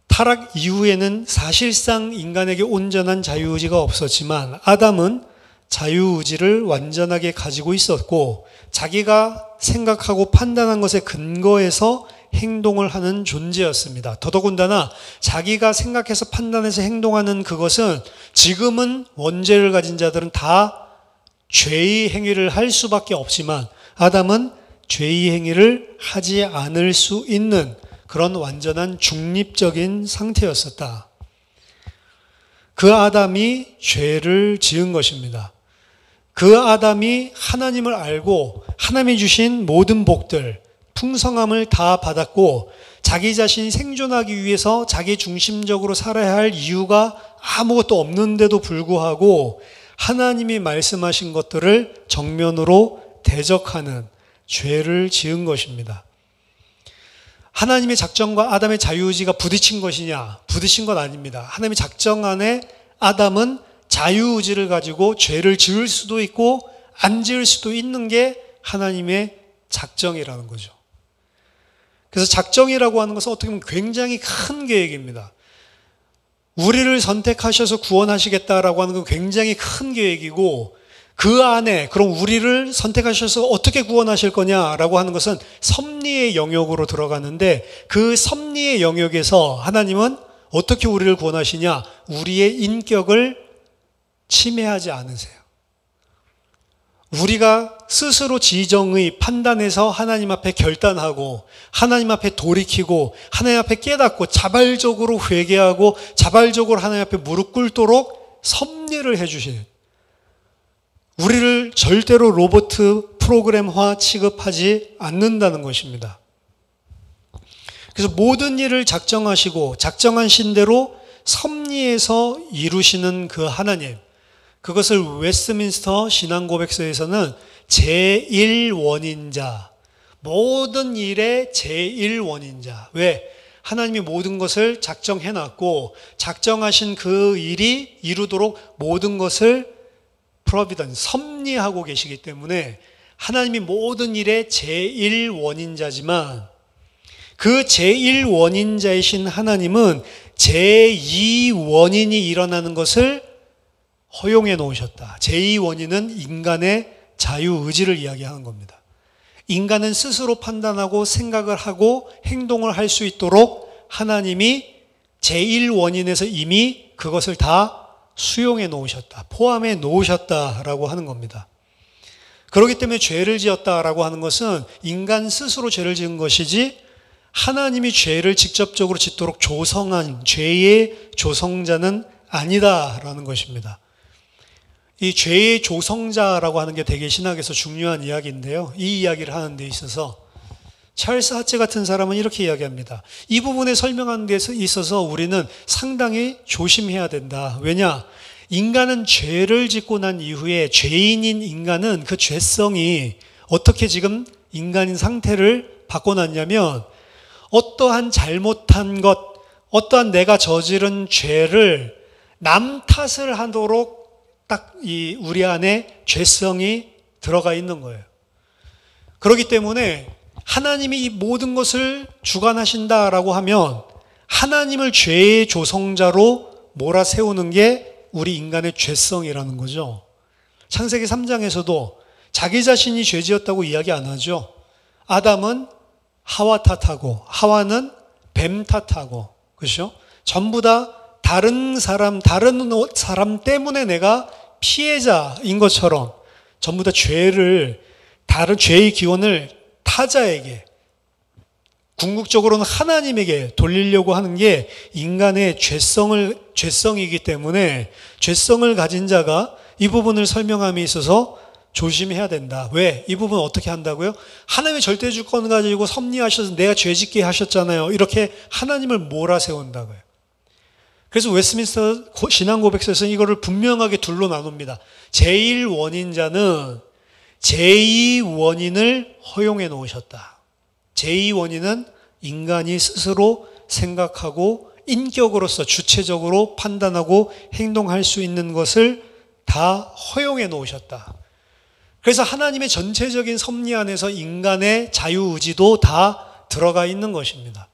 A: 타락 이후에는 사실상 인간에게 온전한 자유의지가 없었지만 아담은 자유의지를 완전하게 가지고 있었고 자기가 생각하고 판단한 것에 근거해서 행동을 하는 존재였습니다. 더더군다나 자기가 생각해서 판단해서 행동하는 그것은 지금은 원죄를 가진 자들은 다 죄의 행위를 할 수밖에 없지만 아담은 죄의 행위를 하지 않을 수 있는 그런 완전한 중립적인 상태였었다. 그 아담이 죄를 지은 것입니다. 그 아담이 하나님을 알고 하나님이 주신 모든 복들, 풍성함을 다 받았고 자기 자신이 생존하기 위해서 자기 중심적으로 살아야 할 이유가 아무것도 없는데도 불구하고 하나님이 말씀하신 것들을 정면으로 대적하는 죄를 지은 것입니다. 하나님의 작정과 아담의 자유의지가 부딪힌 것이냐? 부딪힌 건 아닙니다. 하나님의 작정 안에 아담은 자유의지를 가지고 죄를 지을 수도 있고 안 지을 수도 있는 게 하나님의 작정이라는 거죠. 그래서 작정이라고 하는 것은 어떻게 보면 굉장히 큰 계획입니다. 우리를 선택하셔서 구원하시겠다라고 하는 건 굉장히 큰 계획이고 그 안에 그럼 우리를 선택하셔서 어떻게 구원하실 거냐라고 하는 것은 섭리의 영역으로 들어가는데 그 섭리의 영역에서 하나님은 어떻게 우리를 구원하시냐? 우리의 인격을 침해하지 않으세요. 우리가 스스로 지정의 판단해서 하나님 앞에 결단하고 하나님 앞에 돌이키고 하나님 앞에 깨닫고 자발적으로 회개하고 자발적으로 하나님 앞에 무릎 꿇도록 섭리를 해주시는 우리를 절대로 로봇 프로그램화 취급하지 않는다는 것입니다. 그래서 모든 일을 작정하시고 작정하신 대로 섭리해서 이루시는 그 하나님, 그것을 웨스트민스터 신앙고백서에서는 제1원인자, 모든 일의 제1원인자. 왜? 하나님이 모든 것을 작정해놨고 작정하신 그 일이 이루도록 모든 것을 프로비던스, 섭리하고 계시기 때문에 하나님이 모든 일의 제1원인자지만 그 제1원인자이신 하나님은 제2원인이 일어나는 것을 허용해 놓으셨다. 제2원인은 인간의 자유의지를 이야기하는 겁니다. 인간은 스스로 판단하고 생각을 하고 행동을 할 수 있도록 하나님이 제1원인에서 이미 그것을 다 수용해 놓으셨다, 포함해 놓으셨다라고 하는 겁니다. 그렇기 때문에 죄를 지었다라고 하는 것은 인간 스스로 죄를 지은 것이지 하나님이 죄를 직접적으로 짓도록 조성한 죄의 조성자는 아니다라는 것입니다. 이 죄의 조성자라고 하는 게 되게 신학에서 중요한 이야기인데요. 이 이야기를 하는 데 있어서 찰스 하체 같은 사람은 이렇게 이야기합니다. 이 부분에 설명하는 데 있어서 우리는 상당히 조심해야 된다. 왜냐? 인간은 죄를 짓고 난 이후에 죄인인 인간은 그 죄성이 어떻게 지금 인간인 상태를 바꿔놨냐면 어떠한 잘못한 것, 어떠한 내가 저지른 죄를 남 탓을 하도록 딱 우리 안에 죄성이 들어가 있는 거예요. 그렇기 때문에 하나님이 이 모든 것을 주관하신다라고 하면 하나님을 죄의 조성자로 몰아세우는 게 우리 인간의 죄성이라는 거죠. 창세기 3장에서도 자기 자신이 죄지었다고 이야기 안 하죠. 아담은 하와 탓하고 하와는 뱀 탓하고, 그렇죠? 전부 다 다른 사람 때문에 내가 피해자인 것처럼 전부 다 다른 죄의 기원을 타자에게, 궁극적으로는 하나님에게 돌리려고 하는 게 인간의 죄성이기 때문에 죄성을 가진 자가 이 부분을 설명함에 있어서 조심해야 된다. 왜? 이 부분 어떻게 한다고요? 하나님의 절대주권 가지고 섭리하셔서 내가 죄짓게 하셨잖아요. 이렇게 하나님을 몰아세운다고요. 그래서 웨스트민스터 신앙고백서에서는 이거를 분명하게 둘로 나눕니다. 제1원인자는 제2원인을 허용해 놓으셨다. 제2원인은 인간이 스스로 생각하고 인격으로서 주체적으로 판단하고 행동할 수 있는 것을 다 허용해 놓으셨다. 그래서 하나님의 전체적인 섭리 안에서 인간의 자유의지도 다 들어가 있는 것입니다.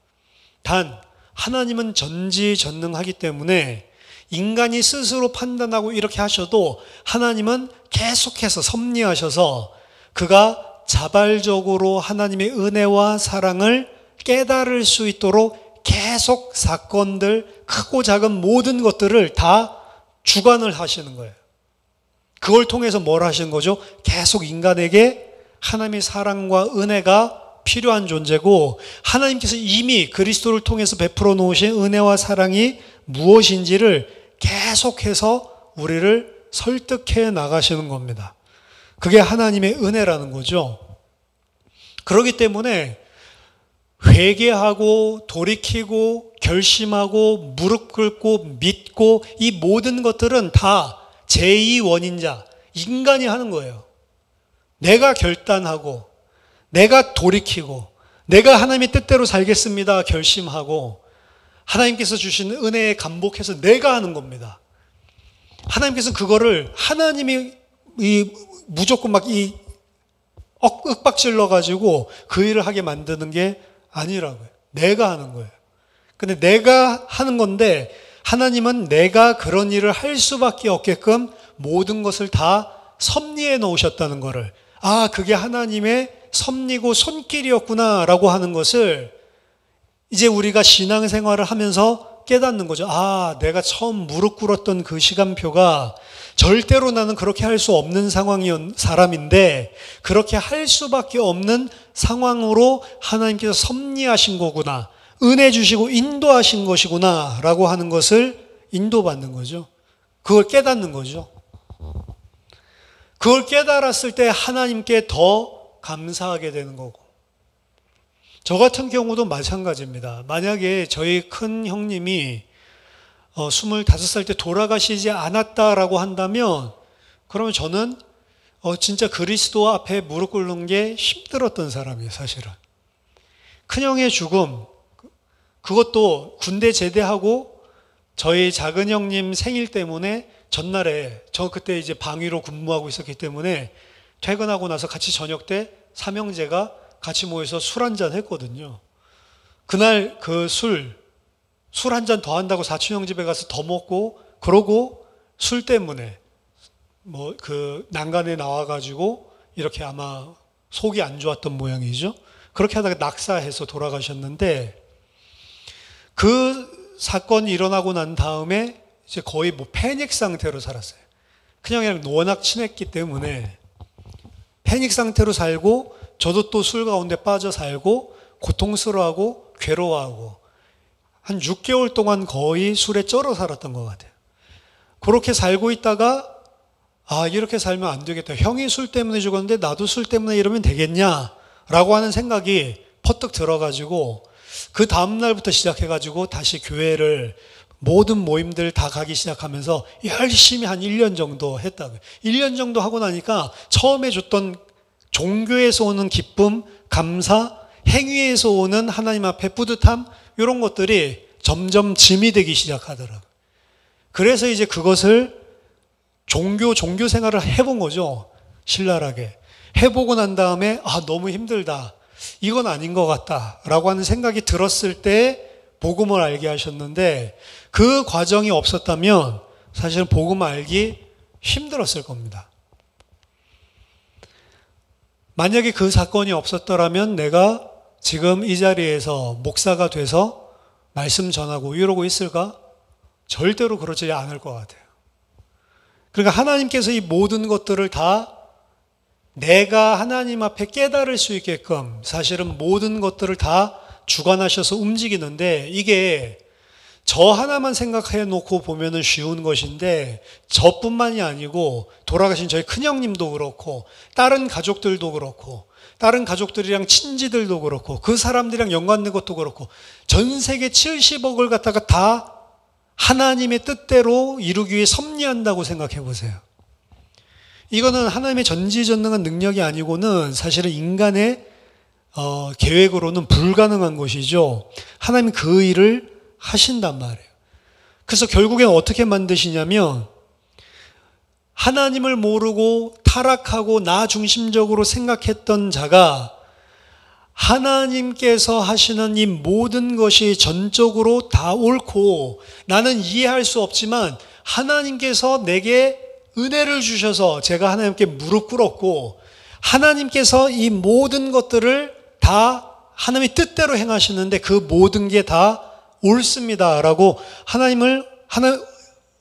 A: 단 하나님은 전지전능하기 때문에 인간이 스스로 판단하고 이렇게 하셔도 하나님은 계속해서 섭리하셔서 그가 자발적으로 하나님의 은혜와 사랑을 깨달을 수 있도록 계속 사건들, 크고 작은 모든 것들을 다 주관을 하시는 거예요. 그걸 통해서 뭘 하시는 거죠? 계속 인간에게 하나님의 사랑과 은혜가 필요한 존재고 하나님께서 이미 그리스도를 통해서 베풀어 놓으신 은혜와 사랑이 무엇인지를 계속해서 우리를 설득해 나가시는 겁니다. 그게 하나님의 은혜라는 거죠. 그렇기 때문에 회개하고 돌이키고 결심하고 무릎 꿇고 믿고 이 모든 것들은 다 제2원인자, 인간이 하는 거예요. 내가 결단하고 내가 돌이키고 내가 하나님의 뜻대로 살겠습니다 결심하고 하나님께서 주신 은혜에 감복해서 내가 하는 겁니다. 하나님께서 그거를 하나님이 무조건 윽박질러 가지고 그 일을 하게 만드는 게 아니라고요. 내가 하는 거예요. 근데 내가 하는 건데 하나님은 내가 그런 일을 할 수밖에 없게끔 모든 것을 다 섭리해 놓으셨다는 거를, 그게 하나님의 섭리고 손길이었구나라고 하는 것을 이제 우리가 신앙생활을 하면서 깨닫는 거죠. 내가 처음 무릎 꿇었던 그 시간표가 절대로 나는 그렇게 할 수 없는 사람인데 그렇게 할 수밖에 없는 상황으로 하나님께서 섭리하신 거구나, 은혜 주시고 인도하신 것이구나 라고 하는 것을 인도받는 거죠. 그걸 깨닫는 거죠. 그걸 깨달았을 때 하나님께 더 감사하게 되는 거고, 저 같은 경우도 마찬가지입니다. 만약에 저희 큰 형님이 25살 때 돌아가시지 않았다라고 한다면 그러면 저는 진짜 그리스도 앞에 무릎 꿇는 게 힘들었던 사람이에요. 사실은 큰형의 죽음, 그것도 군대 제대하고 저희 작은 형님 생일 때문에 전날에, 저 그때 이제 방위로 근무하고 있었기 때문에 퇴근하고 나서 같이 저녁 때 삼형제가 같이 모여서 술 한잔 했거든요. 그날 그 술 한 잔 더 한다고 사촌형 집에 가서 더 먹고, 그러고 술 때문에 그 난간에 나와가지고 이렇게 아마 속이 안 좋았던 모양이죠. 그렇게 하다가 낙사해서 돌아가셨는데, 그 사건이 일어나고 난 다음에 이제 거의 뭐 패닉 상태로 살았어요. 그냥 워낙 친했기 때문에 패닉 상태로 살고, 저도 또 술 가운데 빠져 살고 고통스러워하고 괴로워하고 한 6개월 동안 거의 술에 쩔어 살았던 것 같아요. 그렇게 살고 있다가 이렇게 살면 안 되겠다. 형이 술 때문에 죽었는데 나도 술 때문에 이러면 되겠냐라고 하는 생각이 퍼뜩 들어가지고, 그 다음날부터 시작해가지고 다시 교회를 모든 모임들 다 가기 시작하면서 열심히 한 1년 정도 했다고요. 1년 정도 하고 나니까 처음에 줬던 종교에서 오는 기쁨, 감사, 행위에서 오는 하나님 앞에 뿌듯함, 이런 것들이 점점 짐이 되기 시작하더라고요. 그래서 이제 그것을 종교 생활을 해본 거죠. 신랄하게. 해보고 난 다음에 너무 힘들다. 이건 아닌 것 같다. 라고 하는 생각이 들었을 때 복음을 알게 하셨는데, 그 과정이 없었다면 사실은 복음 알기 힘들었을 겁니다. 만약에 그 사건이 없었더라면 내가 지금 이 자리에서 목사가 돼서 말씀 전하고 이러고 있을까? 절대로 그렇지 않을 것 같아요. 그러니까 하나님께서 이 모든 것들을 다 내가 하나님 앞에 깨달을 수 있게끔 사실은 모든 것들을 다 주관하셔서 움직이는데, 이게 저 하나만 생각해 놓고 보면은 쉬운 것인데, 저뿐만이 아니고 돌아가신 저희 큰형님도 그렇고 다른 가족들도 그렇고 다른 가족들이랑 친지들도 그렇고 그 사람들이랑 연관된 것도 그렇고 전 세계 70억을 갖다가 다 하나님의 뜻대로 이루기 위해 섭리한다고 생각해 보세요. 이거는 하나님의 전지전능한 능력이 아니고는 사실은 인간의 계획으로는 불가능한 것이죠. 하나님이 그 일을 하신단 말이에요. 그래서 결국엔 어떻게 만드시냐면, 하나님을 모르고 타락하고 나 중심적으로 생각했던 자가 하나님께서 하시는 이 모든 것이 전적으로 다 옳고 나는 이해할 수 없지만 하나님께서 내게 은혜를 주셔서 제가 하나님께 무릎 ቁ렀고, 하나님께서 이 모든 것들을 다 하나님의 뜻대로 행하시는데 그 모든 게 다 옳습니다 라고 하나님을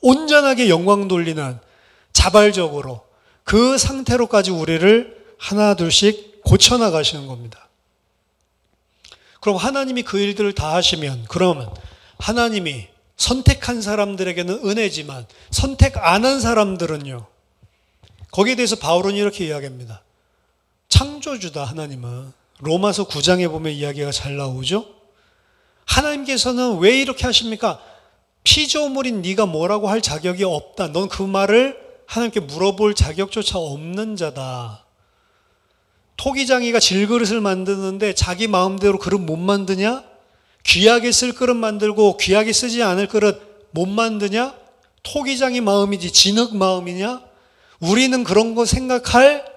A: 온전하게 영광 돌리는, 자발적으로 그 상태로까지 우리를 하나 둘씩 고쳐나가시는 겁니다. 그럼 하나님이 그 일들을 다 하시면, 그러면 하나님이 선택한 사람들에게는 은혜지만 선택 안 한 사람들은요, 거기에 대해서 바울은 이렇게 이야기합니다. 창조주다 하나님은. 로마서 9장에 보면 이야기가 잘 나오죠. 하나님께서는 왜 이렇게 하십니까? 피조물인 네가 뭐라고 할 자격이 없다. 넌 그 말을 하나님께 물어볼 자격조차 없는 자다. 토기장이가 질그릇을 만드는데 자기 마음대로 그릇 못 만드냐? 귀하게 쓸 그릇 만들고 귀하게 쓰지 않을 그릇 못 만드냐? 토기장이 마음이지 진흙 마음이냐? 우리는 그런 거 생각할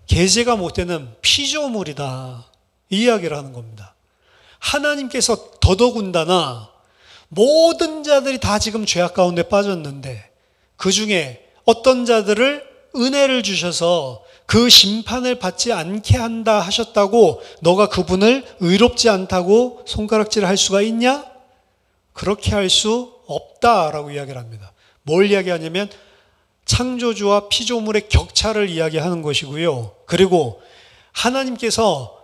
A: 계제가 못 되는 피조물이다. 이 이야기를 하는 겁니다. 하나님께서 더더군다나 모든 자들이 다 지금 죄악 가운데 빠졌는데 그 중에 어떤 자들을 은혜를 주셔서 그 심판을 받지 않게 한다 하셨다고 너가 그분을 의롭지 않다고 손가락질을 할 수가 있냐? 그렇게 할 수 없다라고 이야기를 합니다. 뭘 이야기하냐면 창조주와 피조물의 격차를 이야기하는 것이고요. 그리고 하나님께서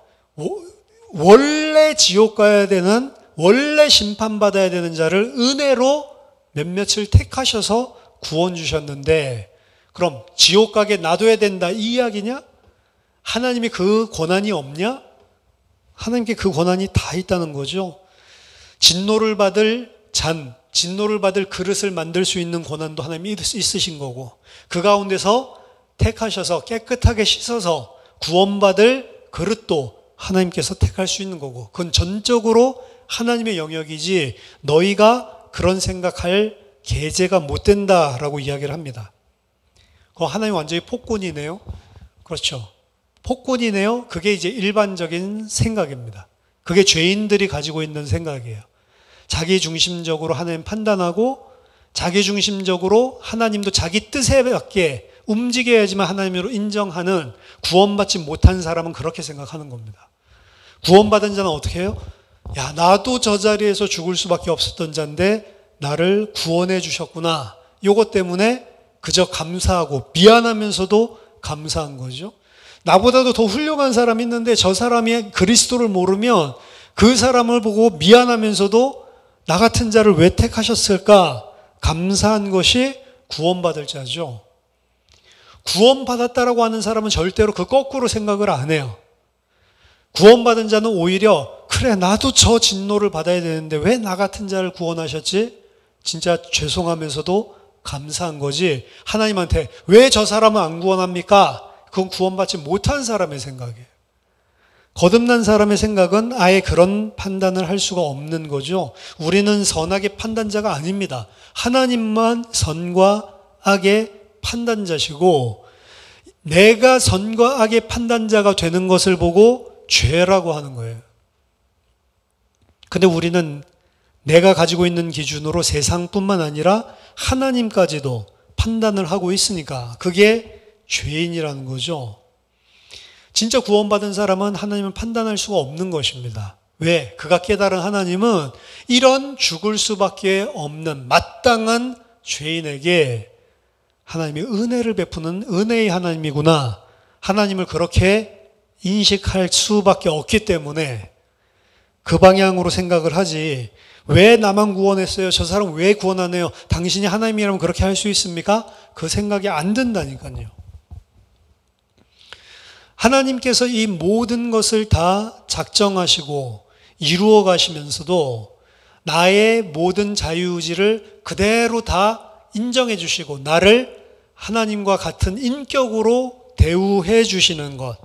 A: 원래 지옥 가야 되는, 원래 심판받아야 되는 자를 은혜로 몇몇을 택하셔서 구원 주셨는데, 그럼 지옥 가게 놔둬야 된다 이 이야기냐? 하나님이 그 권한이 없냐? 하나님께 그 권한이 다 있다는 거죠. 진노를 받을 진노를 받을 그릇을 만들 수 있는 권한도 하나님이 있으신 거고, 그 가운데서 택하셔서 깨끗하게 씻어서 구원받을 그릇도 하나님께서 택할 수 있는 거고, 그건 전적으로 하나님의 영역이지 너희가 그런 생각할 계제가 못 된다라고 이야기를 합니다. 하나님 완전히 폭군이네요. 그렇죠. 폭군이네요. 그게 이제 일반적인 생각입니다. 그게 죄인들이 가지고 있는 생각이에요. 자기 중심적으로 하나님 판단하고 자기 중심적으로 하나님도 자기 뜻에 맞게 움직여야지만 하나님으로 인정하는, 구원받지 못한 사람은 그렇게 생각하는 겁니다. 구원받은 자는 어떻게 해요? 야, 나도 저 자리에서 죽을 수밖에 없었던 자인데 나를 구원해 주셨구나. 요것 때문에 그저 감사하고 미안하면서도 감사한 거죠. 나보다도 더 훌륭한 사람이 있는데 저 사람이 그리스도를 모르면 그 사람을 보고 미안하면서도 나 같은 자를 왜 택하셨을까? 감사한 것이 구원받을 자죠. 구원받았다라고 하는 사람은 절대로 그 거꾸로 생각을 안 해요. 구원받은 자는 오히려 그래 나도 저 진노를 받아야 되는데 왜 나 같은 자를 구원하셨지? 진짜 죄송하면서도 감사한 거지. 하나님한테 왜 저 사람은 안 구원합니까? 그건 구원받지 못한 사람의 생각이에요. 거듭난 사람의 생각은 아예 그런 판단을 할 수가 없는 거죠. 우리는 선악의 판단자가 아닙니다. 하나님만 선과 악의 판단자시고 내가 선과 악의 판단자가 되는 것을 보고 죄라고 하는 거예요. 근데 우리는 내가 가지고 있는 기준으로 세상뿐만 아니라 하나님까지도 판단을 하고 있으니까 그게 죄인이라는 거죠. 진짜 구원받은 사람은 하나님을 판단할 수가 없는 것입니다. 왜? 그가 깨달은 하나님은 이런 죽을 수밖에 없는 마땅한 죄인에게 하나님이 은혜를 베푸는 은혜의 하나님이구나. 하나님을 그렇게 인식할 수밖에 없기 때문에 그 방향으로 생각을 하지. 왜 나만 구원했어요? 저 사람 왜 구원 안 해요? 당신이 하나님이라면 그렇게 할 수 있습니까? 그 생각이 안 든다니까요. 하나님께서 이 모든 것을 다 작정하시고 이루어 가시면서도 나의 모든 자유의지를 그대로 다 인정해 주시고 나를 하나님과 같은 인격으로 대우해 주시는 것.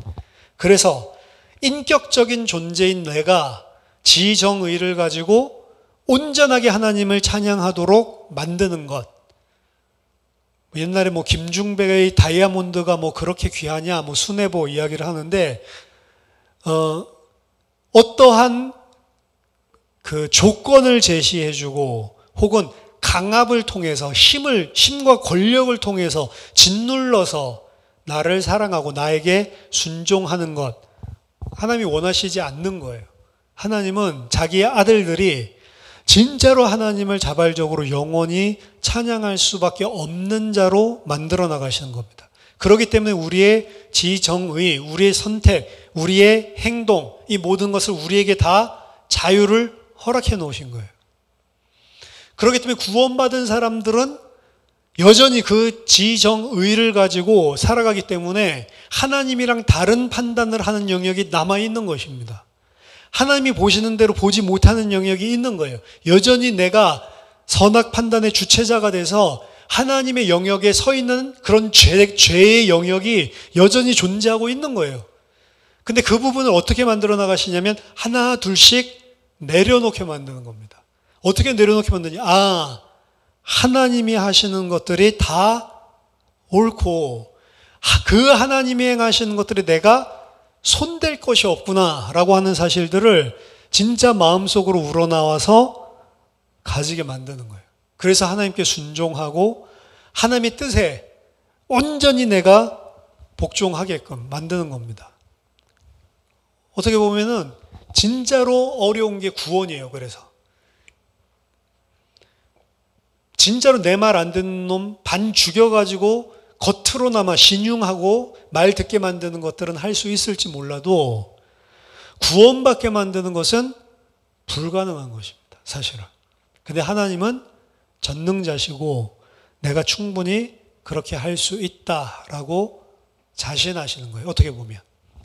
A: 그래서 인격적인 존재인 내가 지정의를 가지고 온전하게 하나님을 찬양하도록 만드는 것. 옛날에 김중백의 다이아몬드가 그렇게 귀하냐, 수뇌보 이야기를 하는데, 어떠한 그 조건을 제시해주고, 혹은 강압을 통해서 힘과 권력을 통해서 짓눌러서 나를 사랑하고 나에게 순종하는 것, 하나님이 원하시지 않는 거예요. 하나님은 자기의 아들들이 진짜로 하나님을 자발적으로 영원히 찬양할 수밖에 없는 자로 만들어 나가시는 겁니다. 그렇기 때문에 우리의 지정의, 우리의 선택, 우리의 행동, 이 모든 것을 우리에게 다 자유를 허락해 놓으신 거예요. 그렇기 때문에 구원받은 사람들은 여전히 그 지정의를 가지고 살아가기 때문에 하나님이랑 다른 판단을 하는 영역이 남아있는 것입니다. 하나님이 보시는 대로 보지 못하는 영역이 있는 거예요. 여전히 내가 선악 판단의 주체자가 돼서 하나님의 영역에 서 있는 그런 죄의 영역이 여전히 존재하고 있는 거예요. 근데 그 부분을 어떻게 만들어 나가시냐면 하나 둘씩 내려놓게 만드는 겁니다. 어떻게 내려놓게 만드냐? 하나님이 하시는 것들이 다 옳고 그 하나님이 행하시는 것들이 내가 손댈 것이 없구나라고 하는 사실들을 진짜 마음속으로 우러나와서 가지게 만드는 거예요. 그래서 하나님께 순종하고 하나님의 뜻에 온전히 내가 복종하게끔 만드는 겁니다. 어떻게 보면은 진짜로 어려운 게 구원이에요. 그래서 진짜로 내 말 안 듣는 놈 반 죽여가지고 겉으로나마 신용하고 말 듣게 만드는 것들은 할 수 있을지 몰라도 구원받게 만드는 것은 불가능한 것입니다. 사실은. 근데 하나님은 전능자시고 내가 충분히 그렇게 할 수 있다라고 자신하시는 거예요. 어떻게 보면.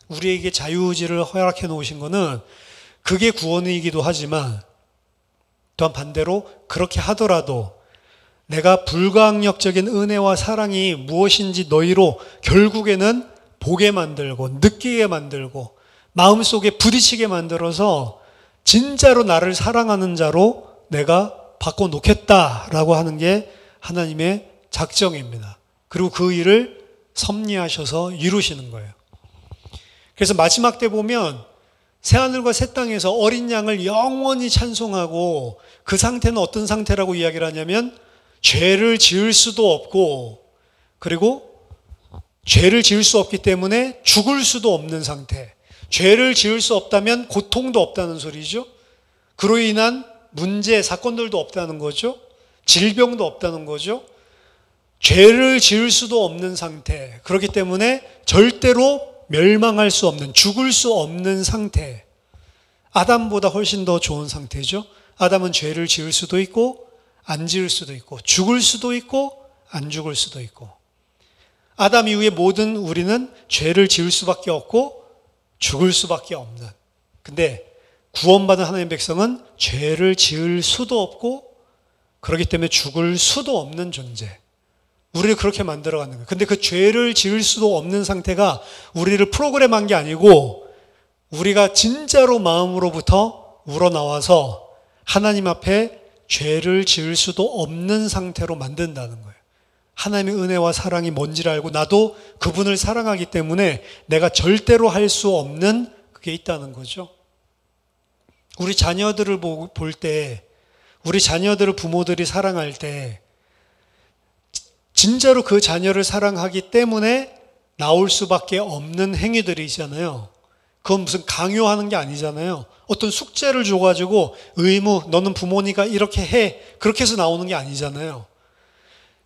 A: 우리에게 자유의지를 허락해 놓으신 거는 그게 구원이기도 하지만 또한 반대로 그렇게 하더라도 내가 불가항력적인 은혜와 사랑이 무엇인지 너희로 결국에는 보게 만들고 느끼게 만들고 마음속에 부딪히게 만들어서 진짜로 나를 사랑하는 자로 내가 바꿔놓겠다라고 하는 게 하나님의 작정입니다. 그리고 그 일을 섭리하셔서 이루시는 거예요. 그래서 마지막 때 보면 새하늘과 새 땅에서 어린 양을 영원히 찬송하고 그 상태는 어떤 상태라고 이야기를 하냐면 죄를 지을 수도 없고 그리고 죄를 지을 수 없기 때문에 죽을 수도 없는 상태. 죄를 지을 수 없다면 고통도 없다는 소리죠. 그로 인한 문제, 사건들도 없다는 거죠. 질병도 없다는 거죠. 죄를 지을 수도 없는 상태. 그렇기 때문에 절대로 멸망할 수 없는, 죽을 수 없는 상태. 아담보다 훨씬 더 좋은 상태죠. 아담은 죄를 지을 수도 있고 안 지을 수도 있고 죽을 수도 있고 안 죽을 수도 있고, 아담 이후에 모든 우리는 죄를 지을 수밖에 없고 죽을 수밖에 없는, 근데 구원받은 하나님의 백성은 죄를 지을 수도 없고 그렇기 때문에 죽을 수도 없는 존재. 우리를 그렇게 만들어가는 거예요. 근데 그 죄를 지을 수도 없는 상태가 우리를 프로그램한 게 아니고 우리가 진짜로 마음으로부터 우러나와서 하나님 앞에 죄를 지을 수도 없는 상태로 만든다는 거예요. 하나님의 은혜와 사랑이 뭔지를 알고 나도 그분을 사랑하기 때문에 내가 절대로 할 수 없는 그게 있다는 거죠. 우리 자녀들을 볼 때, 우리 자녀들을 부모들이 사랑할 때 진짜로 그 자녀를 사랑하기 때문에 나올 수밖에 없는 행위들이잖아요. 그건 무슨 강요하는 게 아니잖아요. 어떤 숙제를 줘가지고 의무, 너는 부모니까 이렇게 해, 그렇게 해서 나오는 게 아니잖아요.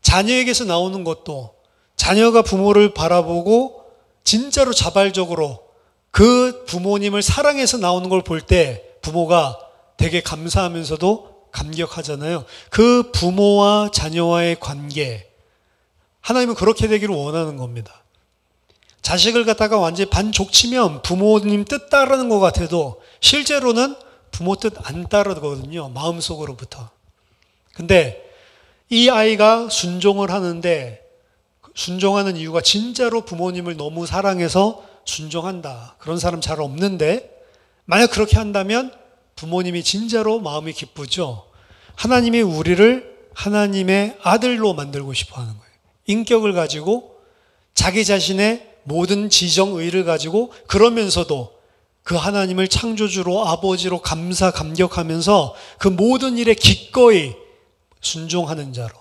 A: 자녀에게서 나오는 것도 자녀가 부모를 바라보고 진짜로 자발적으로 그 부모님을 사랑해서 나오는 걸 볼 때 부모가 되게 감사하면서도 감격하잖아요. 그 부모와 자녀와의 관계, 하나님은 그렇게 되기를 원하는 겁니다. 자식을 갖다가 완전히 반족치면 부모님 뜻 따르는 것 같아도 실제로는 부모 뜻 안 따르거든요. 마음속으로부터. 근데 이 아이가 순종을 하는데 순종하는 이유가 진짜로 부모님을 너무 사랑해서 순종한다. 그런 사람 잘 없는데 만약 그렇게 한다면 부모님이 진짜로 마음이 기쁘죠. 하나님이 우리를 하나님의 아들로 만들고 싶어 하는 거예요. 인격을 가지고 자기 자신의 모든 지정의를 가지고 그러면서도 그 하나님을 창조주로 아버지로 감격하면서 그 모든 일에 기꺼이 순종하는 자로,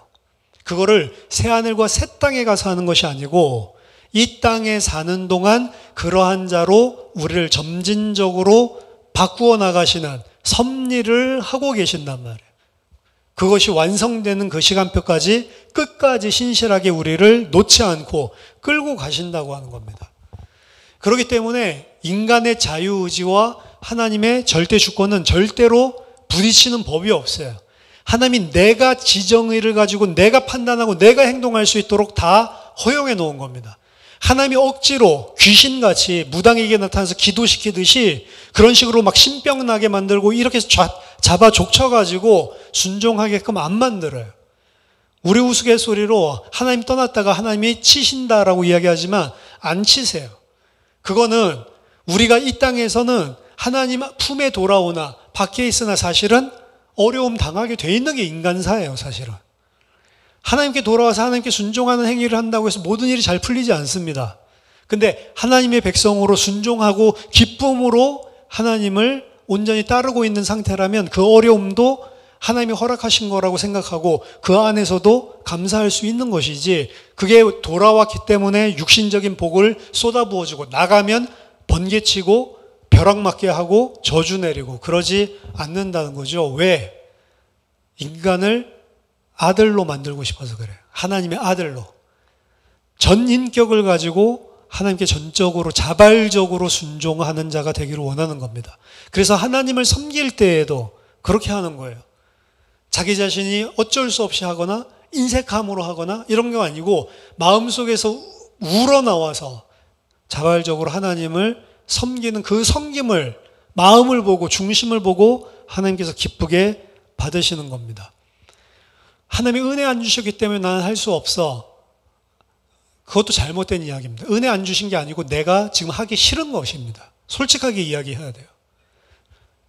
A: 그거를 새하늘과 새 땅에 가서 하는 것이 아니고 이 땅에 사는 동안 그러한 자로 우리를 점진적으로 바꾸어 나가시는 섭리를 하고 계신단 말이에요. 그것이 완성되는 그 시간표까지 끝까지 신실하게 우리를 놓지 않고 끌고 가신다고 하는 겁니다. 그렇기 때문에 인간의 자유의지와 하나님의 절대 주권은 절대로 부딪히는 법이 없어요. 하나님이 내가 지정의를 가지고 내가 판단하고 내가 행동할 수 있도록 다 허용해 놓은 겁니다. 하나님이 억지로 귀신같이 무당에게 나타나서 기도시키듯이 그런 식으로 막 신병나게 만들고 이렇게 잡아 족쳐가지고 순종하게끔 안 만들어요. 우리 우스갯소리로 하나님 떠났다가 하나님이 치신다라고 이야기하지만 안 치세요. 그거는 우리가 이 땅에서는 하나님 품에 돌아오나 밖에 있으나 사실은 어려움 당하게 돼 있는 게 인간사예요, 사실은. 하나님께 돌아와서 하나님께 순종하는 행위를 한다고 해서 모든 일이 잘 풀리지 않습니다. 근데 하나님의 백성으로 순종하고 기쁨으로 하나님을 온전히 따르고 있는 상태라면 그 어려움도 하나님이 허락하신 거라고 생각하고 그 안에서도 감사할 수 있는 것이지, 그게 돌아왔기 때문에 육신적인 복을 쏟아부어주고 나가면 번개치고 벼락 맞게 하고 저주 내리고 그러지 않는다는 거죠. 왜? 인간을 아들로 만들고 싶어서 그래요. 하나님의 아들로. 전 인격을 가지고 하나님께 전적으로 자발적으로 순종하는 자가 되기를 원하는 겁니다. 그래서 하나님을 섬길 때에도 그렇게 하는 거예요. 자기 자신이 어쩔 수 없이 하거나 인색함으로 하거나 이런 게 아니고 마음속에서 우러나와서 자발적으로 하나님을 섬기는 그 섬김을, 마음을 보고 중심을 보고 하나님께서 기쁘게 받으시는 겁니다. 하나님이 은혜 안 주셨기 때문에 나는 할 수 없어. 그것도 잘못된 이야기입니다. 은혜 안 주신 게 아니고 내가 지금 하기 싫은 것입니다. 솔직하게 이야기해야 돼요.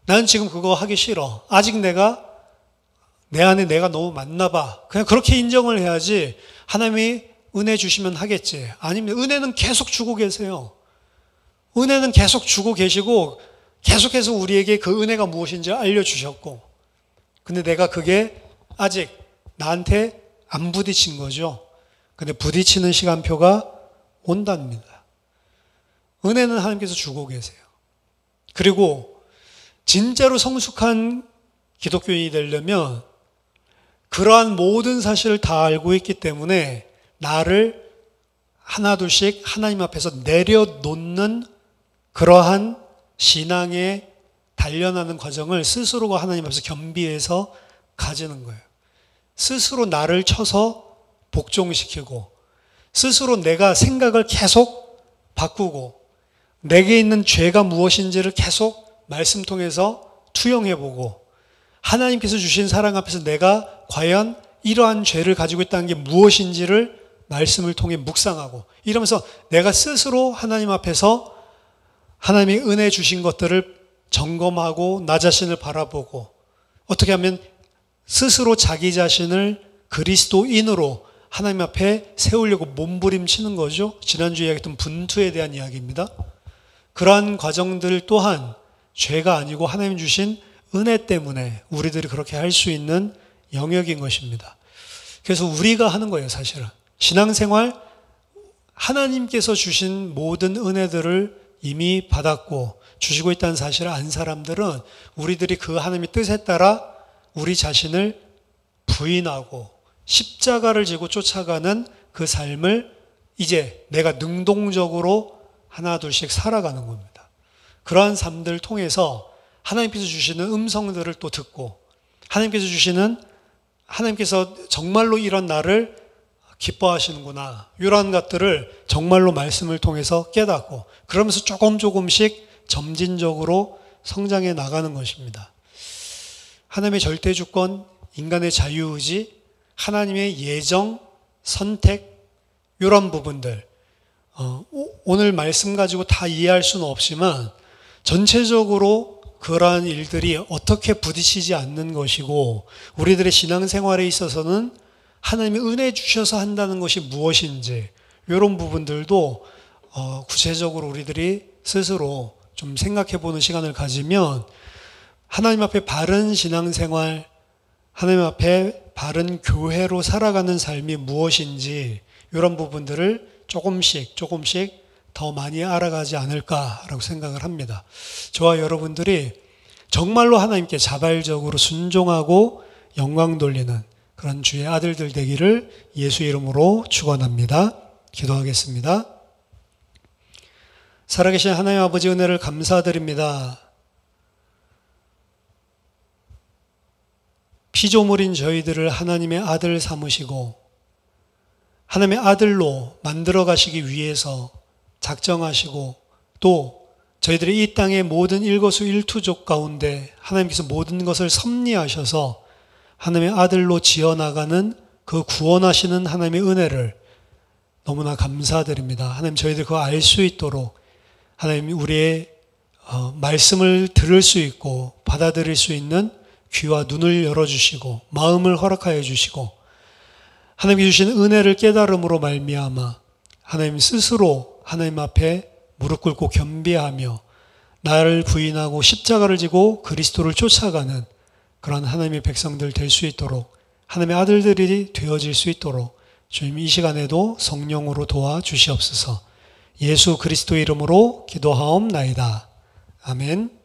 A: 나는 지금 그거 하기 싫어. 아직 내 안에 내가 너무 많나 봐. 그냥 그렇게 인정을 해야지 하나님이 은혜 주시면 하겠지. 아닙니다. 은혜는 계속 주고 계세요. 은혜는 계속 주고 계시고 계속해서 우리에게 그 은혜가 무엇인지 알려주셨고, 근데 내가 그게 아직 나한테 안 부딪힌 거죠. 근데 부딪히는 시간표가 온답니다. 은혜는 하나님께서 주고 계세요. 그리고 진짜로 성숙한 기독교인이 되려면 그러한 모든 사실을 다 알고 있기 때문에 나를 하나둘씩 하나님 앞에서 내려놓는 그러한 신앙에 단련하는 과정을 스스로가 하나님 앞에서 겸비해서 가지는 거예요. 스스로 나를 쳐서 복종시키고, 스스로 내가 생각을 계속 바꾸고, 내게 있는 죄가 무엇인지를 계속 말씀 통해서 투영해보고, 하나님께서 주신 사랑 앞에서 내가 과연 이러한 죄를 가지고 있다는 게 무엇인지를 말씀을 통해 묵상하고, 이러면서 내가 스스로 하나님 앞에서 하나님이 은혜 주신 것들을 점검하고 나 자신을 바라보고, 어떻게 하면 스스로 자기 자신을 그리스도인으로 하나님 앞에 세우려고 몸부림치는 거죠. 지난주에 이야기했던 분투에 대한 이야기입니다. 그러한 과정들 또한 죄가 아니고 하나님 주신 은혜 때문에 우리들이 그렇게 할 수 있는 영역인 것입니다. 그래서 우리가 하는 거예요, 사실은. 신앙생활, 하나님께서 주신 모든 은혜들을 이미 받았고 주시고 있다는 사실을 안 사람들은 우리들이 그 하나님의 뜻에 따라 우리 자신을 부인하고 십자가를 지고 쫓아가는 그 삶을 이제 내가 능동적으로 하나둘씩 살아가는 겁니다. 그러한 삶들을 통해서 하나님께서 주시는 음성들을 또 듣고, 하나님께서 정말로 이런 나를 기뻐하시는구나, 이러한 것들을 정말로 말씀을 통해서 깨닫고, 그러면서 조금씩 점진적으로 성장해 나가는 것입니다. 하나님의 절대주권, 인간의 자유의지, 하나님의 예정, 선택, 이런 부분들, 오늘 말씀 가지고 다 이해할 수는 없지만 전체적으로 그러한 일들이 어떻게 부딪히지 않는 것이고, 우리들의 신앙생활에 있어서는 하나님의 은혜 주셔서 한다는 것이 무엇인지, 이런 부분들도 구체적으로 우리들이 스스로 좀 생각해 보는 시간을 가지면 하나님 앞에 바른 신앙생활, 하나님 앞에 바른 교회로 살아가는 삶이 무엇인지, 이런 부분들을 조금씩 더 많이 알아가지 않을까라고 생각을 합니다. 저와 여러분들이 정말로 하나님께 자발적으로 순종하고 영광 돌리는 그런 주의 아들들 되기를 예수 이름으로 축원합니다. 기도하겠습니다. 살아계신 하나님 아버지, 은혜를 감사드립니다. 피조물인 저희들을 하나님의 아들 삼으시고 하나님의 아들로 만들어 가시기 위해서 작정하시고, 또 저희들이 이 땅의 모든 일거수일투족 가운데 하나님께서 모든 것을 섭리하셔서 하나님의 아들로 지어나가는 그 구원하시는 하나님의 은혜를 너무나 감사드립니다. 하나님, 저희들 그거 알 수 있도록 하나님 우리의 말씀을 들을 수 있고 받아들일 수 있는 귀와 눈을 열어주시고 마음을 허락하여 주시고, 하나님이 주신 은혜를 깨달음으로 말미암아 하나님 스스로 하나님 앞에 무릎 꿇고 겸비하며 나를 부인하고 십자가를 지고 그리스도를 쫓아가는 그런 하나님의 백성들 될 수 있도록, 하나님의 아들들이 되어질 수 있도록 주님 이 시간에도 성령으로 도와주시옵소서. 예수 그리스도 이름으로 기도하옵나이다. 아멘.